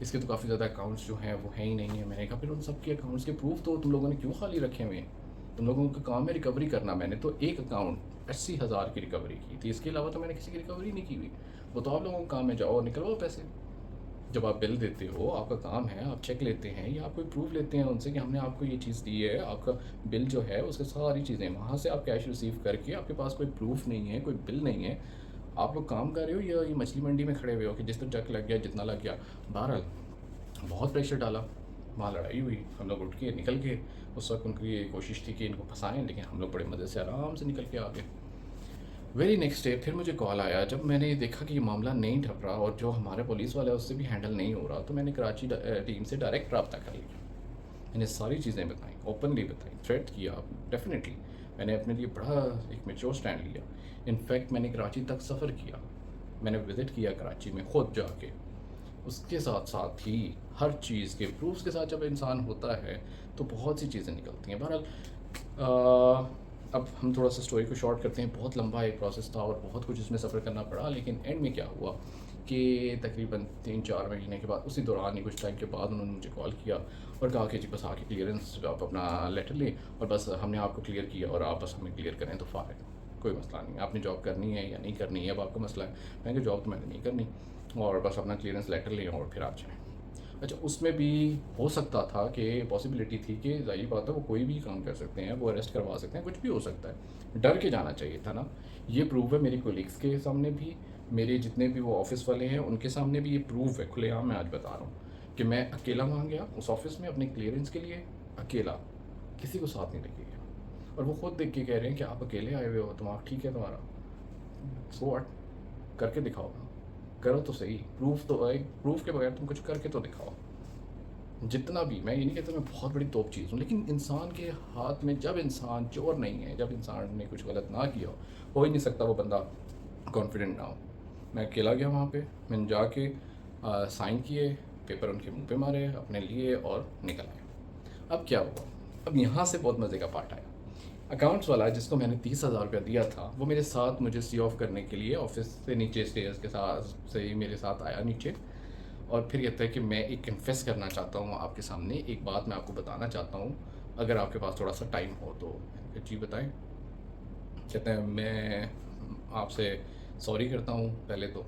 इसके तो काफ़ी ज़्यादा अकाउंट्स जो हैं वो हैं ही नहीं है। मैंने कहा फिर उन सब के अकाउंट्स के प्रूफ तो तुम लोगों ने क्यों खाली रखे हुए हैं, तुम लोगों का काम है रिकवरी करना। मैंने तो एक अकाउंट 80,000 की रिकवरी की थी, इसके अलावा तो मैंने किसी की रिकवरी नहीं की हुई। वो तो आप लोगों का काम है, जाओ निकलवाओ पैसे। जब आप बिल देते हो, आपका काम है, आप चेक लेते हैं या आप कोई प्रूफ लेते हैं उनसे कि हमने आपको ये चीज़ दी है, आपका बिल जो है उसके सारी चीज़ें, वहाँ से आप कैश रिसीव करके आपके पास कोई प्रूफ नहीं है, कोई बिल नहीं है, आप लोग काम कर रहे हो या ये मछली मंडी में खड़े हुए हो कि जिस तरह चक लग गया जितना लग गया। बहरहाल बहुत प्रेशर डाला, वहाँ लड़ाई हुई, हम लोग उठ के निकल गए। उस वक्त उनकी ये कोशिश थी कि इनको फंसाएं, लेकिन हम लोग बड़े मज़े से आराम से निकल के आ गए। वेरी नेक्स्ट डे फिर मुझे कॉल आया, जब मैंने देखा कि ये मामला नहीं ढप रहा और जो हमारे पुलिस वाला है उससे भी हैंडल नहीं हो रहा, तो मैंने कराची टीम से डायरेक्ट रब्ता कर लिया। मैंने सारी चीज़ें बताई, ओपनली बताई, थ्रेट किया। डेफिनेटली मैंने अपने लिए बड़ा एक मेच्योर स्टैंड लिया। इनफैक्ट मैंने कराची तक सफ़र किया, मैंने विज़िट किया कराची में खुद जाके। उसके साथ साथ ही हर चीज़ के प्रूफ्स के साथ जब इंसान होता है तो बहुत सी चीज़ें निकलती हैं। बहरहाल अब हम थोड़ा सा स्टोरी को शॉर्ट करते हैं, बहुत लंबा एक प्रोसेस था और बहुत कुछ इसमें सफ़र करना पड़ा, लेकिन एंड में क्या हुआ कि तकरीबन 3-4 महीने के बाद, उसी दौरान ही कुछ टाइम के बाद उन्होंने मुझे कॉल किया और कहा कि जी बस आके क्लियरेंस आप अपना लेटर लें और बस हमने आपको क्लियर किया और आप बस हमें क्लियर करें तो फ़ारिग। कोई मसला नहीं है, आपने जॉब करनी है या नहीं करनी है अब आपका मसला है। मैंने कहा जॉब तो मैंने नहीं करनी, और बस अपना क्लियरेंस लेटर लें और फिर आप जाएँ। अच्छा, उसमें भी हो सकता था कि पॉसिबिलिटी थी कि ज़ाहिर बात है वो कोई भी काम कर सकते हैं, वो अरेस्ट करवा सकते हैं, कुछ भी हो सकता है। डर के जाना चाहिए था ना। ये प्रूव है मेरी कोलीग्स के सामने भी, मेरे जितने भी वो ऑफ़िस वाले हैं उनके सामने भी ये प्रूव है, खुलेआम मैं आज बता रहा हूँ कि मैं अकेला वहाँ गया उस ऑफ़िस में अपने क्लियरेंस के लिए, अकेला, किसी को साथ नहीं लेके गया। और वो खुद देख के कह रहे हैं कि आप अकेले आए हुए हो, दिमाग ठीक है तुम्हारा? So what? करके दिखाओ ना, करो तो सही, प्रूफ तो एक प्रूफ के बगैर तुम कुछ करके तो दिखाओ। जितना भी, मैं ये नहीं कहता मैं बहुत बड़ी तोप चीज़ हूँ, लेकिन इंसान के हाथ में, जब इंसान चोर नहीं है, जब इंसान ने कुछ गलत ना किया हो ही नहीं सकता वो बंदा कॉन्फिडेंट ना हो। मैं अकेला गया वहाँ पे, मैंने जाके साइन किए, पेपर उनके मुंह पे मारे, अपने लिए और निकल आए। अब क्या हुआ, अब यहाँ से बहुत मज़े का पार्ट आया। अकाउंट्स वाला जिसको मैंने 30,000 रुपया दिया था, वो मेरे साथ मुझे सी ऑफ करने के लिए ऑफिस से नीचे स्टेयर्स के साथ से ही मेरे साथ आया नीचे, और फिर कहता है कि मैं एक कन्फेस करना चाहता हूँ आपके सामने, एक बात मैं आपको बताना चाहता हूँ, अगर आपके पास थोड़ा सा टाइम हो तो। मैंने कहा, जी बताएं। कहते हैं मैं आपसे सॉरी करता हूँ पहले तो,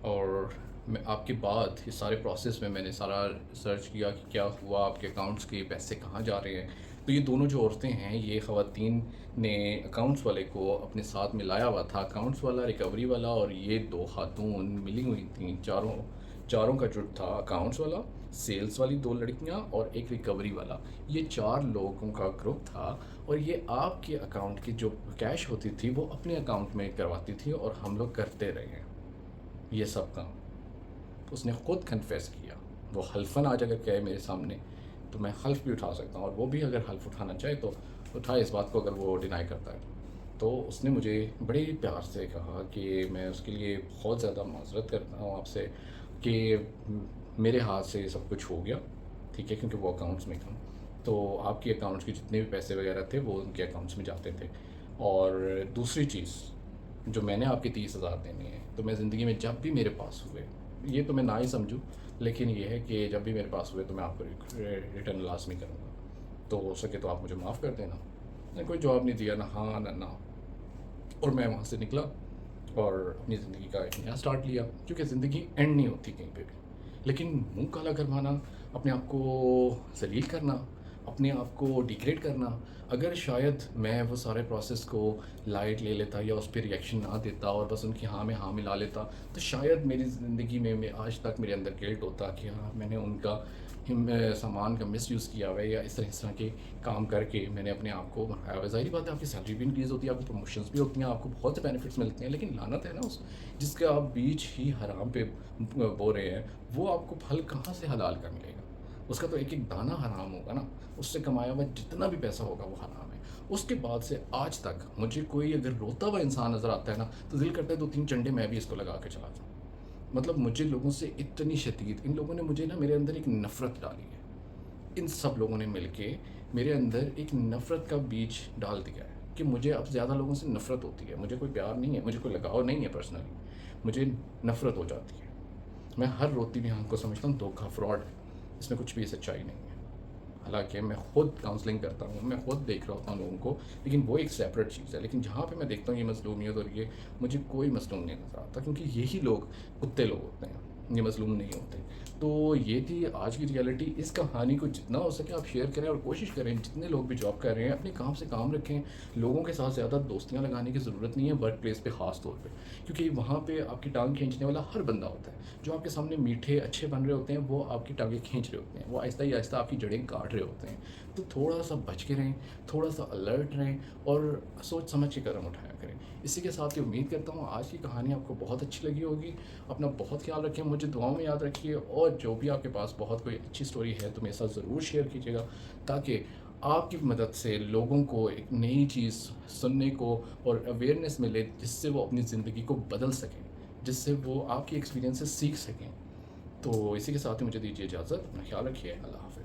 और मैं आपके बाद इस सारे प्रोसेस में मैंने सारा सर्च किया कि क्या हुआ, आपके अकाउंट्स के पैसे कहाँ जा रहे हैं। तो ये दोनों जो औरतें हैं, ये ख़वातीन ने अकाउंट्स वाले को अपने साथ मिलाया हुआ था, अकाउंट्स वाला, रिकवरी वाला, और ये दो खातून मिली हुई थी, चारों चारों का जुट था, अकाउंट्स वाला, सेल्स वाली दो लड़कियां और एक रिकवरी वाला। ये 4 लोगों का ग्रुप था, और ये आपके अकाउंट की जो कैश होती थी वो अपने अकाउंट में करवाती थी, और हम लोग करते रहे हैं ये सब काम। उसने ख़ुद कन्फेस किया। वो हल्फन आज अगर कहे मेरे सामने तो मैं हल्फ भी उठा सकता हूँ, और वो भी अगर हल्फ उठाना चाहे तो उठाए इस बात को, अगर वो डिनाई करता है तो। उसने मुझे बड़े प्यार से कहा कि मैं उसके लिए बहुत ज़्यादा माज़रत करता हूँ आपसे कि मेरे हाथ से सब कुछ हो गया, ठीक है, क्योंकि वो अकाउंट्स में था। तो आपके अकाउंट्स के जितने भी पैसे वगैरह थे वो उनके अकाउंट्स में जाते थे। और दूसरी चीज़, जो मैंने आपके 30,000 देने हैं, तो मैं ज़िंदगी में जब भी मेरे पास हुए, ये तो मैं ना ही समझूँ, लेकिन ये है कि जब भी मेरे पास हुए तो मैं आपको रिटर्न लाजमी करूँगा। तो हो सके तो आप मुझे माफ़ कर देना। मैंने कोई जवाब नहीं दिया, ना हाँ ना ना। और मैं वहाँ से निकला और अपनी ज़िंदगी का एक नया स्टार्ट लिया, क्योंकि ज़िंदगी एंड नहीं होती कहीं पे भी। लेकिन मुँह काला करवाना, अपने आप को ज़लील करना, अपने आप को डिग्रेड करना, अगर शायद मैं वो सारे प्रोसेस को लाइट ले लेता या उस पे रिएक्शन ना देता और बस उनकी हाँ में हाँ मिला लेता, तो शायद मेरी ज़िंदगी में मैं आज तक मेरे अंदर गिल्ट होता कि हाँ, मैंने उनका सामान का मिसयूज़ किया हुआ है, या इस तरह के काम करके मैंने अपने आप को बढ़ाया हुआ है। ज़ाहिर बात है, आपकी सैलरी भी इंक्रीज़ होती है, आपको प्रमोशंस भी होती हैं, आपको बहुत से बेनिफिट्स मिलते हैं, लेकिन लानत है ना उस जिसके आप बीच ही हराम पे बो रहे हैं, वो आपको फल कहाँ से हलाल का मिलेगा? उसका तो एक-एक दाना हराम होगा ना, उससे कमाया हुआ जितना भी पैसा होगा वो हराम है। उसके बाद से आज तक मुझे कोई अगर रोता हुआ इंसान नज़र आता है ना, तो दिल करता है 2-3 चंडे मैं भी इसको लगा के चला जाऊँ। मतलब मुझे लोगों से इतनी शदीद, इन लोगों ने मुझे ना, मेरे अंदर एक नफ़रत डाली है। इन सब लोगों ने मिलके मेरे अंदर एक नफ़रत का बीज डाल दिया है कि मुझे अब ज़्यादा लोगों से नफ़रत होती है। मुझे कोई प्यार नहीं है, मुझे कोई लगाव नहीं है पर्सनली, मुझे नफ़रत हो जाती है। मैं हर रोती हुई आँख को समझता हूँ धोखा, फ्रॉड है, इसमें कुछ भी सच्चाई नहीं है। हालाँकि मैं खुद काउंसलिंग करता हूँ, मैं खुद देख रहा होता हूँ लोगों को, लेकिन वो एक सेपरेट चीज़ है। लेकिन जहाँ पे मैं देखता हूँ ये मज़लूमियत और ये, मुझे कोई मज़लूम नहीं नज़र आता, क्योंकि यही लोग कुत्ते लोग होते हैं, ये मज़लूम नहीं होते। तो ये थी आज की रियलिटी। इस कहानी को जितना हो सके आप शेयर करें, और कोशिश करें जितने लोग भी जॉब कर रहे हैं अपने काम से काम रखें। लोगों के साथ ज़्यादा दोस्तियाँ लगाने की ज़रूरत नहीं है, वर्क प्लेस पे ख़ास तौर पे, क्योंकि वहाँ पे आपकी टांग खींचने वाला हर बंदा होता है। जो आपके सामने मीठे अच्छे बन रहे होते हैं, वो आपकी टांगें खींच रहे होते हैं, वो आहिस्ता ही आहिस्ता आपकी जड़ें काट रहे होते हैं। तो थोड़ा सा बच के रहें, थोड़ा सा अलर्ट रहें, और सोच समझ के कदम उठाया करें। इसी के साथ ही उम्मीद करता हूँ आज की कहानी आपको बहुत अच्छी लगी होगी। अपना बहुत ख्याल रखें, मुझे दुआओं में याद रखिए, और जो भी आपके पास बहुत कोई अच्छी स्टोरी है तो मेरे साथ ज़रूर शेयर कीजिएगा, ताकि आपकी मदद से लोगों को एक नई चीज़ सुनने को और अवेयरनेस मिले, जिससे वो अपनी ज़िंदगी को बदल सकें, जिससे वो आपकी एक्सपीरियंस से सीख सकें। तो इसी के साथ ही मुझे दीजिए इजाज़त। अपना ख्याल रखिए। अल्लाह हाफ़िज़।